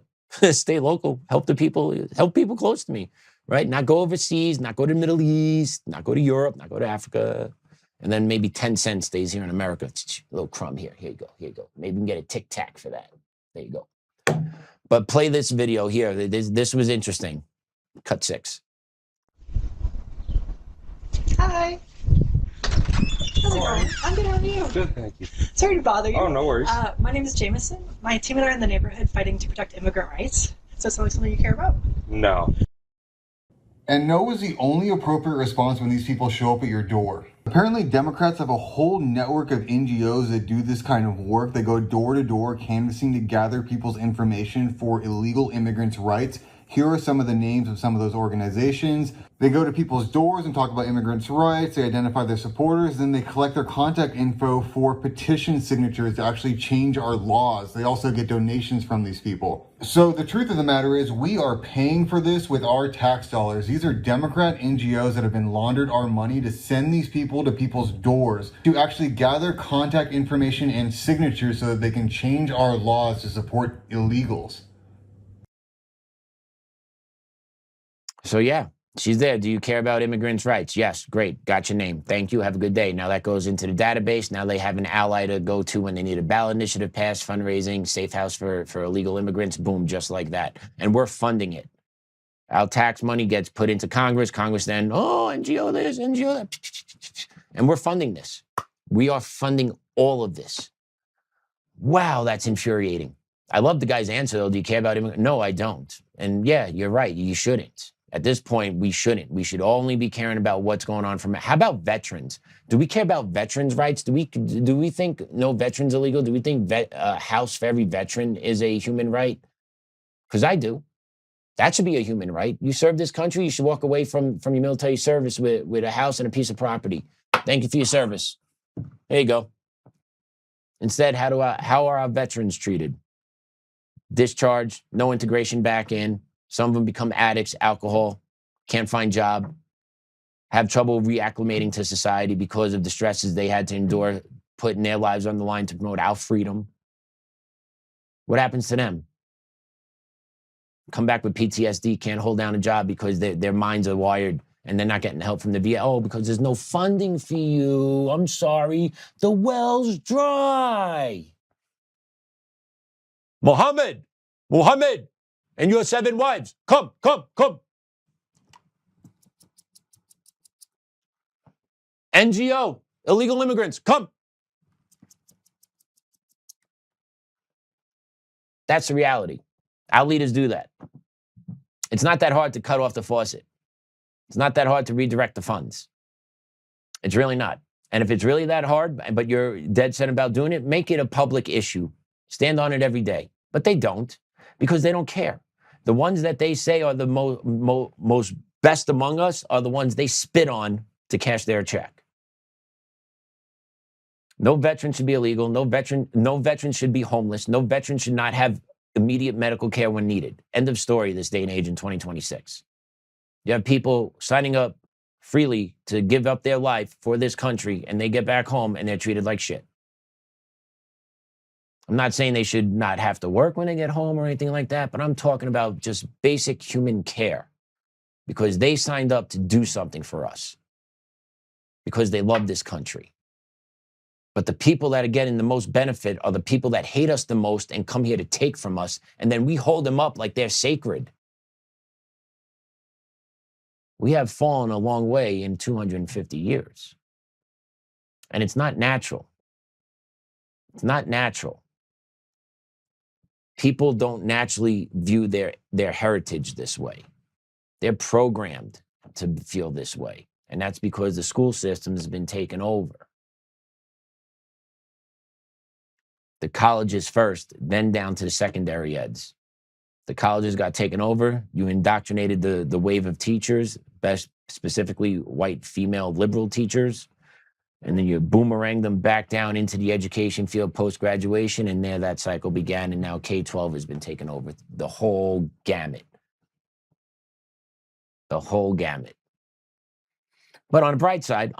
stay local, help people close to me, right? Not go overseas, not go to the Middle East, not go to Europe, not go to Africa. And then maybe 10 cents stays here in America. A little crumb here. Here you go. Maybe we can get a Tic Tac for that. There you go. But play this video here. This was interesting. Cut 6. Hi. How's it going? I'm good. How are you? Good, thank you. Sorry to bother you. Oh, no worries. My name is Jameson. My team and I are in the neighborhood fighting to protect immigrant rights. So it's something you care about? No. And no is the only appropriate response when these people show up at your door. Apparently, Democrats have a whole network of NGOs that do this kind of work. They go door to door canvassing to gather people's information for illegal immigrants' rights. Here are some of the names of some of those organizations. They go to people's doors and talk about immigrants' rights. They identify their supporters. Then they collect their contact info for petition signatures to actually change our laws. They also get donations from these people. So the truth of the matter is we are paying for this with our tax dollars. These are Democrat NGOs that have been laundered our money to send these people to people's doors to actually gather contact information and signatures so that they can change our laws to support illegals. So yeah, she's there. Do you care about immigrants' rights? Yes. Great. Got your name. Thank you. Have a good day. Now that goes into the database. Now they have an ally to go to when they need a ballot initiative passed, fundraising, safe house for illegal immigrants. Boom, just like that. And we're funding it. Our tax money gets put into Congress. Congress then, oh, NGO this, NGO that. And we're funding this. We are funding all of this. Wow, that's infuriating. I love the guy's answer, though. Do you care about him? No, I don't. And yeah, you're right. You shouldn't. At this point, we shouldn't. We should only be caring about what's going on from. How about veterans? Do we care about veterans' rights? Do we think no veterans illegal? Do we think house for every veteran is a human right? Because I do. That should be a human right. You serve this country, you should walk away from your military service with a house and a piece of property. Thank you for your service. There you go. Instead, how are our veterans treated? Discharged, no integration back in. Some of them become addicts, alcohol, can't find job, have trouble reacclimating to society because of the stresses they had to endure, putting their lives on the line to promote our freedom. What happens to them? Come back with PTSD, can't hold down a job because their minds are wired and they're not getting help from the VA. Oh, because there's no funding for you. I'm sorry. The well's dry. Muhammad, and your 7 wives, come. NGO, illegal immigrants, come. That's the reality. Our leaders do that. It's not that hard to cut off the faucet. It's not that hard to redirect the funds. It's really not. And if it's really that hard, but you're dead set about doing it, make it a public issue. Stand on it every day. But they don't, because they don't care. The ones that they say are the most best among us are the ones they spit on to cash their check. No veteran should be illegal. No veteran should be homeless. No veteran should not have immediate medical care when needed. End of story this day and age in 2026. You have people signing up freely to give up their life for this country, and they get back home and they're treated like shit. I'm not saying they should not have to work when they get home or anything like that, but I'm talking about just basic human care because they signed up to do something for us because they love this country. But the people that are getting the most benefit are the people that hate us the most and come here to take from us, and then we hold them up like they're sacred. We have fallen a long way in 250 years. And it's not natural. It's not natural. People don't naturally view their heritage this way. They're programmed to feel this way. And that's because the school system has been taken over. The colleges first, then down to the secondary eds. The colleges got taken over. You indoctrinated the wave of teachers, best specifically white female liberal teachers. And then you boomerang them back down into the education field post-graduation, and there that cycle began, and now K-12 has been taken over. The whole gamut. The whole gamut. But on the bright side,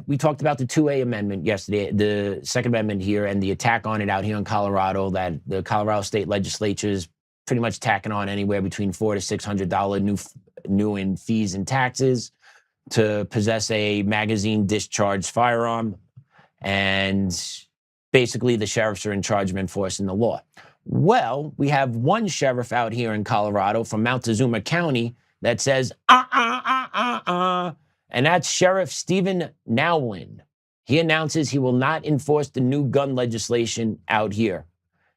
we talked about the 2A amendment yesterday, the Second Amendment here, and the attack on it out here in Colorado, that the Colorado state legislature is pretty much tacking on anywhere between $400 to $600 new in fees and taxes to possess a magazine discharged firearm. And basically the sheriffs are in charge of enforcing the law. Well, we have one sheriff out here in Colorado from Montezuma County that says, and that's Sheriff Stephen Nowlin. He announces he will not enforce the new gun legislation out here.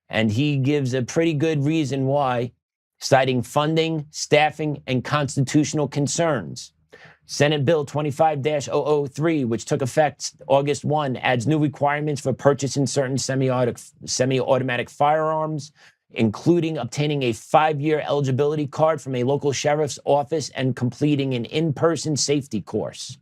And he gives a pretty good reason why, citing funding, staffing, and constitutional concerns. Senate Bill 25-003, which took effect August 1, adds new requirements for purchasing certain semi-automatic firearms, including obtaining a 5-year eligibility card from a local sheriff's office and completing an in-person safety course.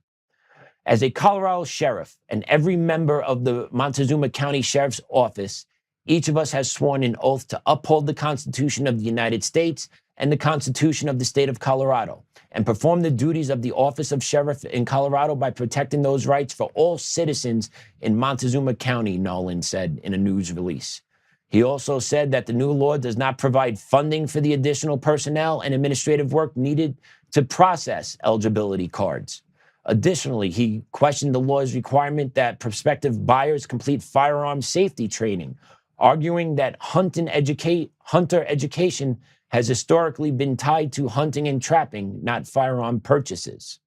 As a Colorado sheriff and every member of the Montezuma County Sheriff's Office, each of us has sworn an oath to uphold the Constitution of the United States and the Constitution of the state of Colorado, and perform the duties of the office of sheriff in Colorado by protecting those rights for all citizens in Montezuma County, Nolan said in a news release. He also said that the new law does not provide funding for the additional personnel and administrative work needed to process eligibility cards. Additionally, he questioned the law's requirement that prospective buyers complete firearm safety training, arguing that hunter education has historically been tied to hunting and trapping, not firearm purchases.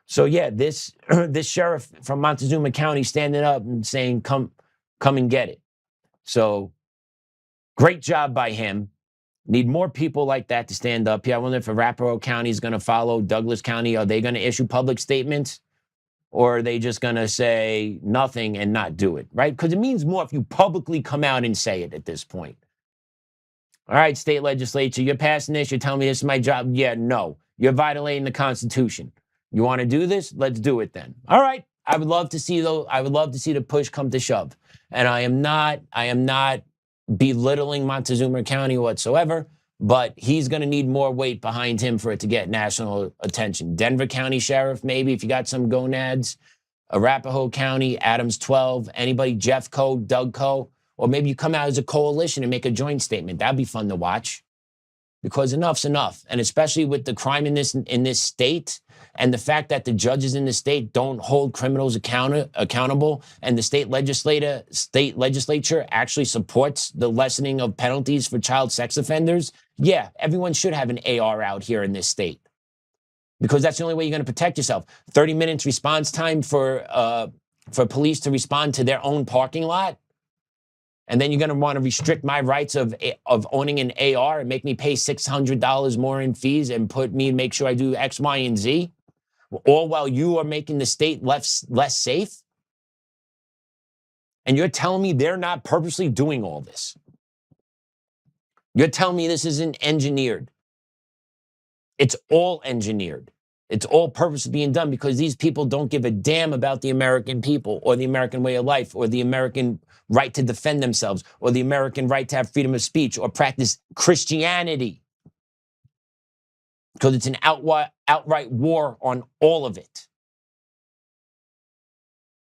So yeah, this this sheriff from Montezuma County standing up and saying, come and get it. So great job by him. Need more people like that to stand up here. I wonder if Arapahoe County is going to follow Douglas County. Are they going to issue public statements? Or are they just going to say nothing and not do it, right? Because it means more if you publicly come out and say it at this point. All right, state legislature, you're passing this. You're telling me this is my job. Yeah, no. You're violating the Constitution. You want to do this? Let's do it then. All right. I would love to see the push come to shove. And I am not belittling Montezuma County whatsoever, but he's going to need more weight behind him for it to get national attention. Denver County Sheriff, maybe, if you got some gonads. Arapahoe County, Adams 12, anybody, Jeff Co., Doug Co., or maybe you come out as a coalition and make a joint statement. That'd be fun to watch, because enough's enough. And especially with the crime in this state, and the fact that the judges in the state don't hold criminals accountable, and the state legislature actually supports the lessening of penalties for child sex offenders, yeah, everyone should have an AR out here in this state, because that's the only way you're going to protect yourself. 30 minutes response time for police to respond to their own parking lot, and then you're going to want to restrict my rights of owning an AR and make me pay $600 more in fees and make sure I do X, Y, and Z, all while you are making the state less safe? And you're telling me they're not purposely doing all this? You're telling me this isn't engineered? It's all engineered. It's all purposely being done because these people don't give a damn about the American people or the American way of life or the American right to defend themselves or the American right to have freedom of speech or practice Christianity. Because it's an outright war on all of it.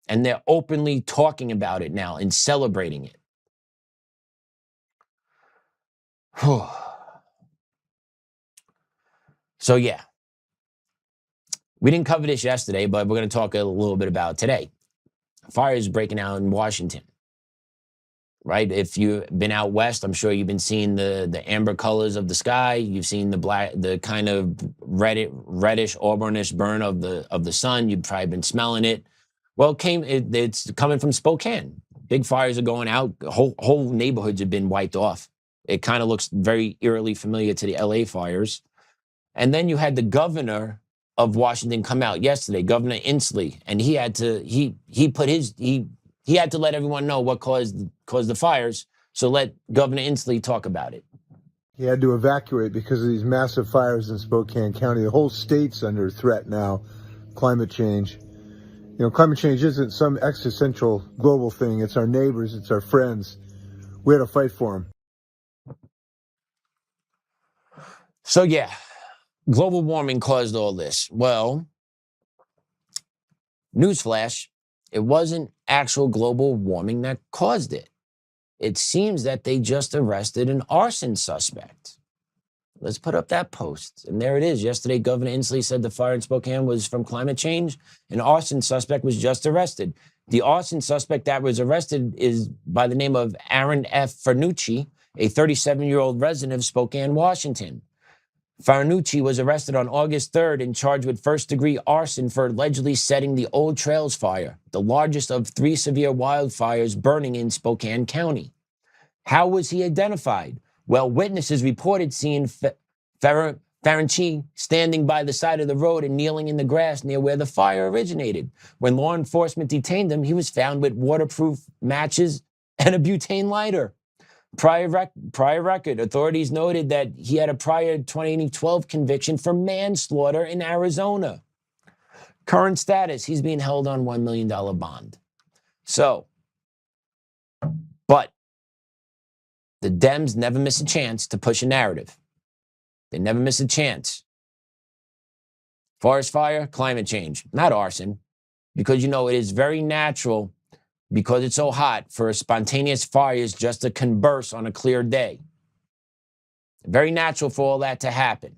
And they're openly talking about it now and celebrating it. So yeah, we didn't cover this yesterday, but we're going to talk a little bit about it today. Fires breaking out in Washington, right? If you've been out west, I'm sure you've been seeing the amber colors of the sky. You've seen the kind of reddish, auburnish burn of the sun. You've probably been smelling it. Well, it's coming from Spokane. Big fires are going out. Whole neighborhoods have been wiped off. It kind of looks very eerily familiar to the LA fires. And then you had the governor of Washington come out yesterday, Governor Inslee, and he had to let everyone know what caused the fires. So let Governor Inslee talk about it. He had to evacuate because of these massive fires in Spokane County. The whole state's under threat now. Climate change. You know, climate change isn't some existential global thing. It's our neighbors. It's our friends. We had to fight for them. So yeah, global warming caused all this. Well, newsflash, it wasn't actual global warming that caused it. It seems that they just arrested an arson suspect. Let's put up that post. And there it is. Yesterday, Governor Inslee said the fire in Spokane was from climate change. An arson suspect was just arrested. The arson suspect that was arrested is by the name of Aaron F. Fernucci, a 37-year-old resident of Spokane, Washington. Fernucci was arrested on August 3rd and charged with first-degree arson for allegedly setting the Old Trails fire, the largest of 3 severe wildfires burning in Spokane County. How was he identified? Well, witnesses reported seeing Fernucci standing by the side of the road and kneeling in the grass near where the fire originated. When law enforcement detained him, he was found with waterproof matches and a butane lighter. Prior record, authorities noted that he had a prior 2012 conviction for manslaughter in Arizona. Current status, he's being held on $1 million bond. So, but the Dems never miss a chance to push a narrative. They never miss a chance. Forest fire, climate change, not arson. Because, you know, it is very natural, because it's so hot, for spontaneous fires just to converse on a clear day. Very natural for all that to happen.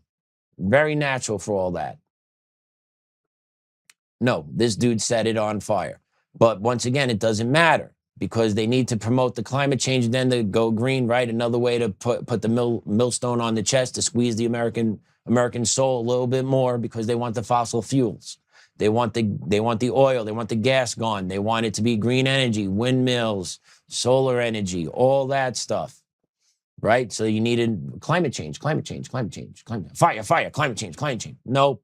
Very natural for all that. No, this dude set it on fire. But once again, it doesn't matter. because they need to promote the climate change, then to go green, right? Another way to put the millstone on the chest to squeeze the American soul a little bit more, because they want the fossil fuels. They want the oil, they want the gas gone. They want it to be green energy, windmills, solar energy, all that stuff, right? So you needed climate change, fire, climate change. No,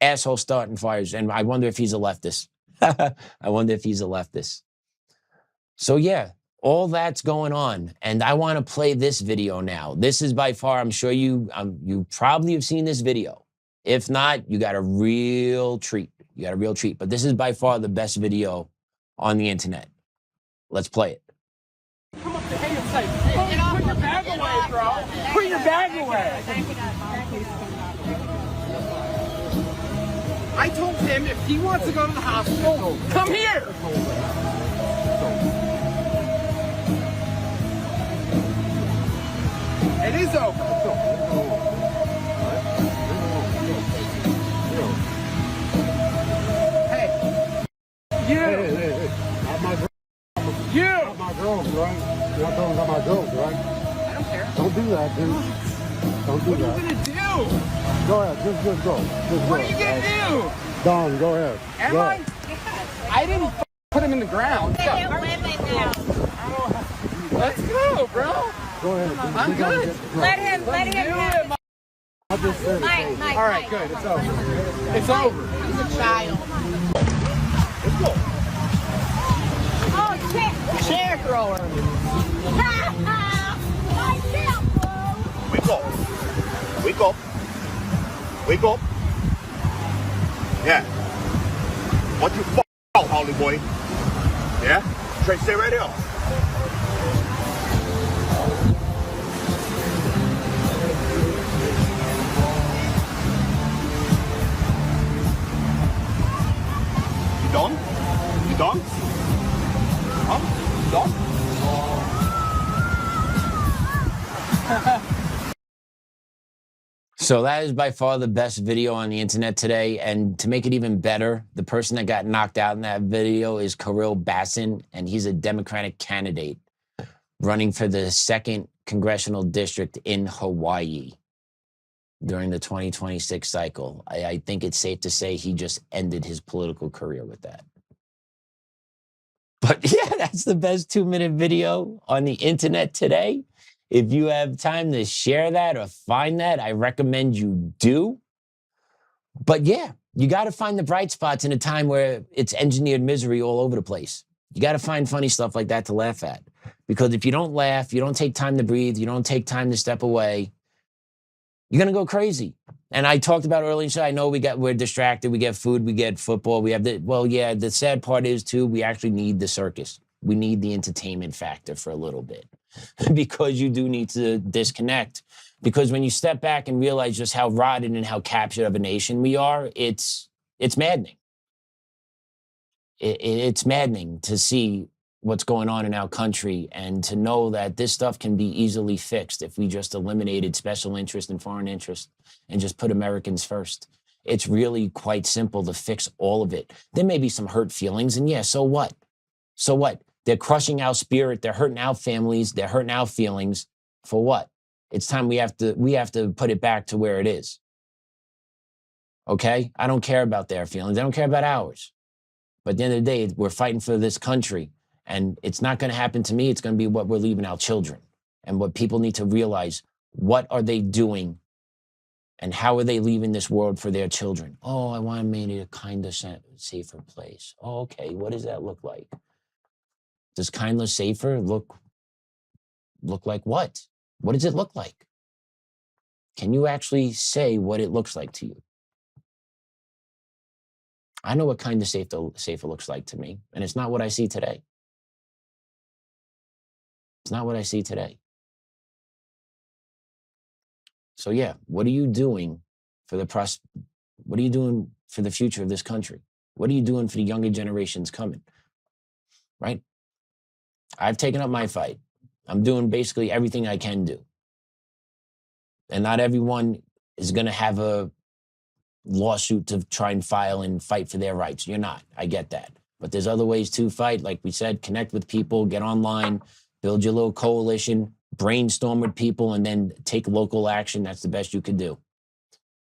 asshole starting fires. And I wonder if he's a leftist. I wonder if he's a leftist. So yeah, all that's going on. And I want to play this video now. This is by far, I'm sure you probably have seen this video. If not, you got a real treat. You got a real treat. But this is by far the best video on the internet. Let's play it. Come up to him and say, oh, put your bag away, bro. Put your bag away. I told him if he wants to go to the hospital, come here. It is over. Hey. You. Hey. You. My girls, right? You're not talking about my girls, right? I don't care. Don't do that, dude. Don't do what that. What are you gonna do? Go ahead. Just go. Just what go. Are you gonna do? Don, go ahead. Am go I? ahead. I didn't put him in the ground. Let's go, bro. Go ahead. I'm good. Let him have it. I just said Mike, Mike, all right, Mike. good. It's over. It's over. He's a child. Let's go. Oh, shit. Chair thrower. Wake up. Wake up. Wake up. Yeah. Want you out, Holly boy. Yeah? Try to stay right here. You done? You done? Huh? You done? So that is by far the best video on the internet today. And to make it even better, the person that got knocked out in that video is Kirill Bassin, and he's a Democratic candidate running for the 2nd congressional district in Hawaii during the 2026 cycle. I think it's safe to say he just ended his political career with that. But yeah, that's the best 2-minute video on the internet today. If you have time to share that or find that, I recommend you do. But yeah, you got to find the bright spots in a time where it's engineered misery all over the place. You got to find funny stuff like that to laugh at. Because if you don't laugh, you don't take time to breathe, you don't take time to step away, you're going to go crazy. And I talked about earlier, so I know we're distracted, we get food, we get football, we have the sad part is too, we actually need the circus. We need the entertainment factor for a little bit. Because you do need to disconnect. Because when you step back and realize just how rotten and how captured of a nation we are, it's maddening. It's maddening to see what's going on in our country and to know that this stuff can be easily fixed if we just eliminated special interest and foreign interest and just put Americans first. It's really quite simple to fix all of it. There may be some hurt feelings, and yeah, so what? So what? They're crushing our spirit. They're hurting our families. They're hurting our feelings. For what? It's time we have to put it back to where it is. Okay? I don't care about their feelings. I don't care about ours. But at the end of the day, we're fighting for this country. And it's not going to happen to me. It's going to be what we're leaving our children. And what people need to realize, what are they doing? And how are they leaving this world for their children? Oh, I want to make it a kinder, safer place. Oh, okay. What does that look like? Does kinder, safer look like what? What does it look like? Can you actually say what it looks like to you? I know what kinder, safer looks like to me, and it's not what I see today. It's not what I see today. So yeah, what are you doing for what are you doing for the future of this country? What are you doing for the younger generations coming? Right? I've taken up my fight. I'm doing basically everything I can do. And not everyone is going to have a lawsuit to try and file and fight for their rights. You're not. I get that. But there's other ways to fight. Like we said, connect with people, get online, build your little coalition, brainstorm with people, and then take local action. That's the best you can do.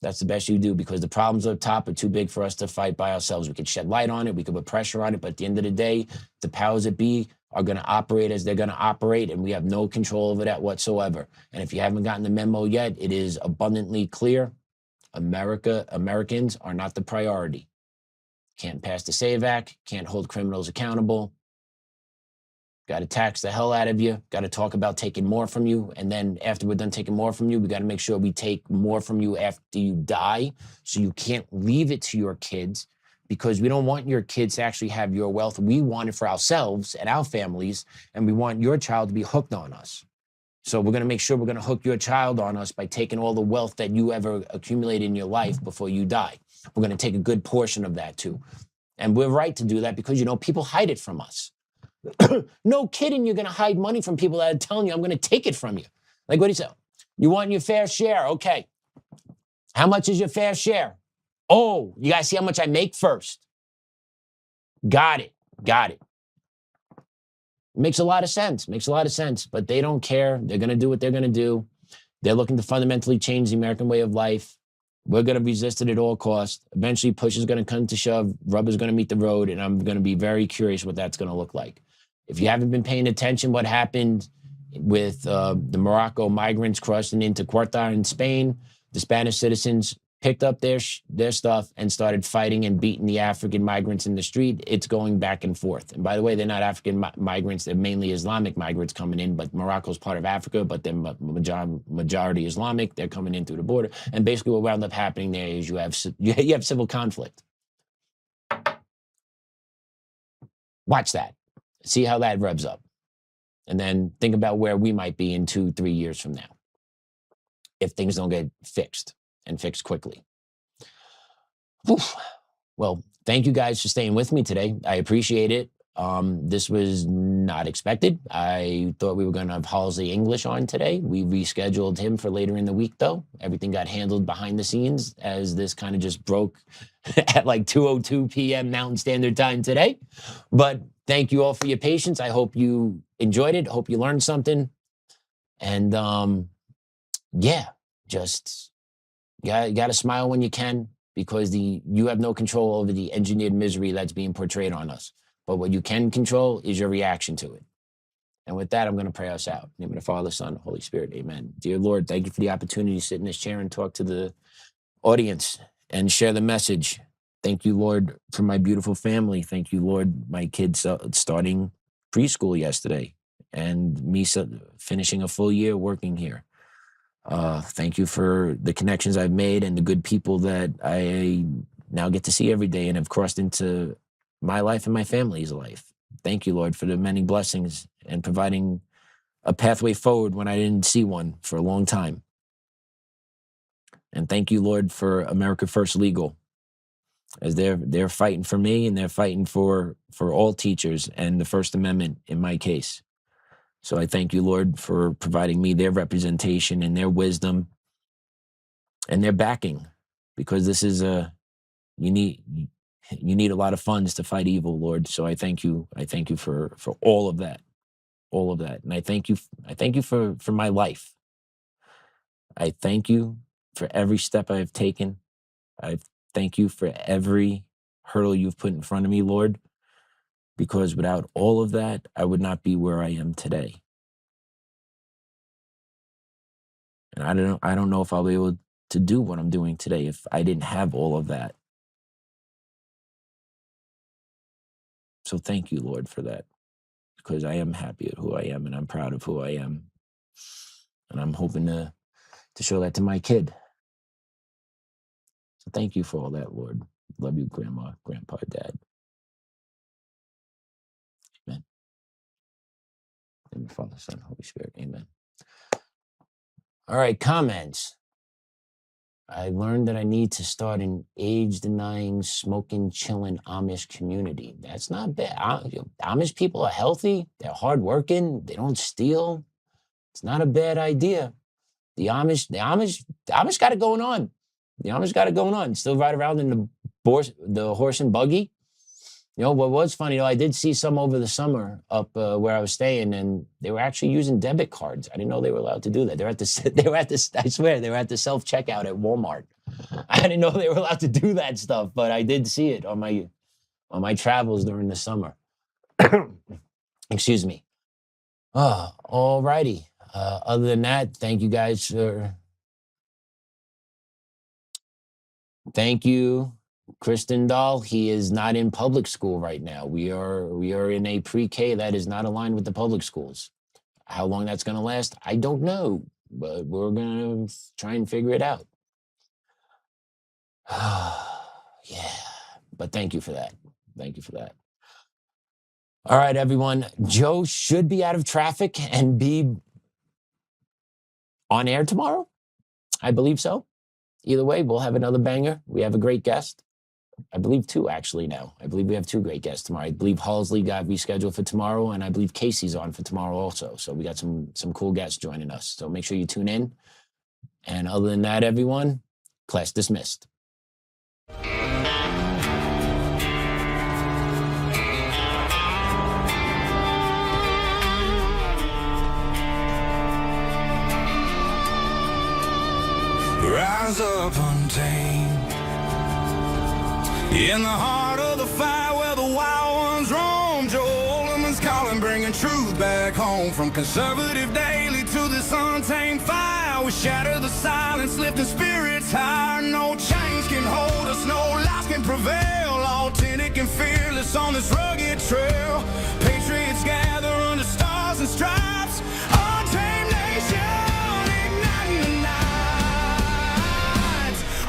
That's the best you do, because the problems up top are too big for us to fight by ourselves. We could shed light on it. We could put pressure on it. But at the end of the day, the powers that be are going to operate as they're going to operate, and we have no control over that whatsoever. And if you haven't gotten the memo yet, it is abundantly clear. Americans are not the priority. Can't pass the SAVE Act, can't hold criminals accountable. Got to tax the hell out of you. Got to talk about taking more from you. And then after we're done taking more from you, we got to make sure we take more from you after you die. So you can't leave it to your kids, because we don't want your kids to actually have your wealth. We want it for ourselves and our families. And we want your child to be hooked on us. So we're going to make sure we're going to hook your child on us by taking all the wealth that you ever accumulated in your life before you die. We're going to take a good portion of that too. And we're right to do that, because, you know, people hide it from us. No kidding, you're going to hide money from people that are telling you, I'm going to take it from you. Like, what do you say? You want your fair share? Okay. How much is your fair share? Oh, you guys see how much I make first. Got it. Got it. Makes a lot of sense. Makes a lot of sense. But they don't care. They're going to do what they're going to do. They're looking to fundamentally change the American way of life. We're going to resist it at all costs. Eventually, push is going to come to shove. Rubber's going to meet the road. And I'm going to be very curious what that's going to look like. If you haven't been paying attention, what happened with the Morocco migrants crossing into Ceuta in Spain, the Spanish citizens picked up their stuff and started fighting and beating the African migrants in the street. It's going back and forth. And by the way, they're not African migrants. They're mainly Islamic migrants coming in, but Morocco's part of Africa, but they're majority Islamic. They're coming in through the border. And basically what wound up happening there is you have civil conflict. Watch that. See how that revs up. And then think about where we might be in 2-3 years from now, if things don't get fixed, and fixed quickly. Oof. Well, thank you guys for staying with me today. I appreciate it. This was not expected. I thought we were going to have Halsey English on today. We rescheduled him for later in the week, though. Everything got handled behind the scenes, as this kind of just broke at like 2:02 p.m. Mountain Standard Time today. But thank you all for your patience. I hope you enjoyed it. Hope you learned something. And yeah, just you got to smile when you can, because you have no control over the engineered misery that's being portrayed on us. But what you can control is your reaction to it. And with that, I'm going to pray us out. In the name of the Father, Son, Holy Spirit, amen. Dear Lord, thank you for the opportunity to sit in this chair and talk to the audience and share the message. Thank you, Lord, for my beautiful family. Thank you, Lord, my kids starting preschool yesterday, and me finishing a full year working here. Thank you for the connections I've made and the good people that I now get to see every day and have crossed into my life and my family's life. Thank you, Lord, for the many blessings and providing a pathway forward when I didn't see one for a long time. And thank you, Lord, for America First Legal, as they're fighting for me, and they're fighting for all teachers and the First Amendment in my case. So I thank you, Lord, for providing me their representation and their wisdom and their backing, because this is you need a lot of funds to fight evil, Lord. So I thank you. I thank you for all of that, and I thank you for my life. I thank you for every step I have taken. I thank you for every hurdle you've put in front of me, Lord, because without all of that, I would not be where I am today. And I don't know if I'll be able to do what I'm doing today if I didn't have all of that. So thank you, Lord, for that, because I am happy at who I am, and I'm proud of who I am. And I'm hoping to show that to my kid. So thank you for all that, Lord. Love you, Grandma, Grandpa, Dad. Amen. And the Father, Son, Holy Spirit. Amen. All right, comments. I learned that I need to start an age-denying, smoking, chilling Amish community. That's not bad. Amish people are healthy. They're hardworking. They don't steal. It's not a bad idea. The Amish got it going on. The Amish got it going on. Still ride around in the horse and buggy. You know, what was funny, though, I did see some over the summer up where I was staying, and they were actually using debit cards. I didn't know they were allowed to do that. I swear, they were at the self-checkout at Walmart. I didn't know they were allowed to do that stuff, but I did see it on my travels during the summer. Excuse me. All righty. Other than that, thank you guys for... Thank you, Kristen Dahl. He is not in public school right now. We are in a pre-K that is not aligned with the public schools. How long that's going to last, I don't know, but we're going to try and figure it out. Yeah, but thank you for that. Thank you for that. All right, everyone. Joe should be out of traffic and be on air tomorrow. I believe so. Either way, we'll have another banger. We have a great guest. I believe two, actually, now. I believe we have two great guests tomorrow. I believe Halsley got rescheduled for tomorrow, and I believe Casey's on for tomorrow also. So we got some cool guests joining us. So make sure you tune in. And other than that, everyone, class dismissed. Rise up untamed in the heart of the fire where the wild ones roam. Joe Oltmann's calling, bringing truth back home. From conservative daily to this untamed fire, we shatter the silence, lifting spirits higher. No chains can hold us, no lies can prevail. Authentic and fearless on this rugged trail. Patriots gather under stars and stripes. Untamed nation.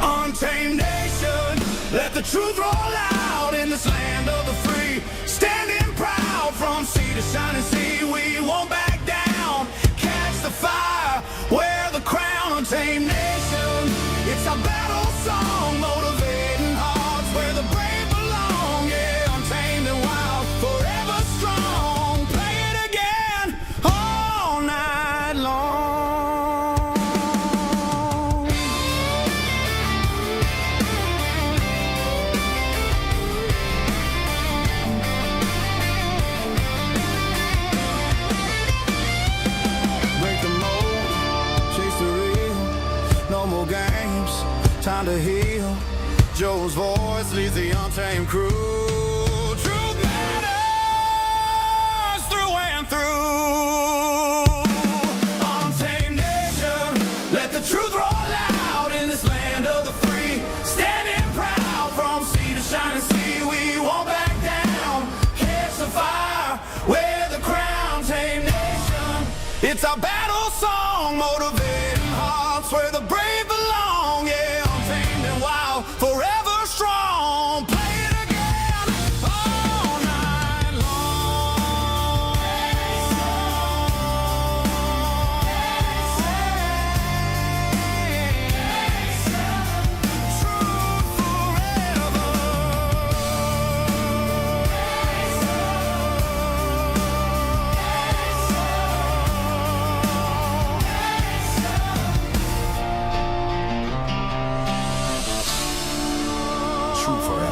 Untamed nation, let the truth roll out in this land of the free. Standing proud from sea to shining sea, we won't back down. Catch the fire, wear the crown. Untamed nation, it's our battle song, motivating hearts where the brave belong. Yeah, untamed and wild, forever strong. Play it again all night long. Time to heal. Joe's voice leads the untamed crew. Truth matters through and through. Untamed nation, let the truth roll out in this land of the free. Standing proud from sea to shining sea, we won't back down. Catch the fire, wear the crown. Untamed nation, it's our battle song, motivating hearts where the brave belong. Yeah. Forever strong, play it again all night long. Truth forever. True forever.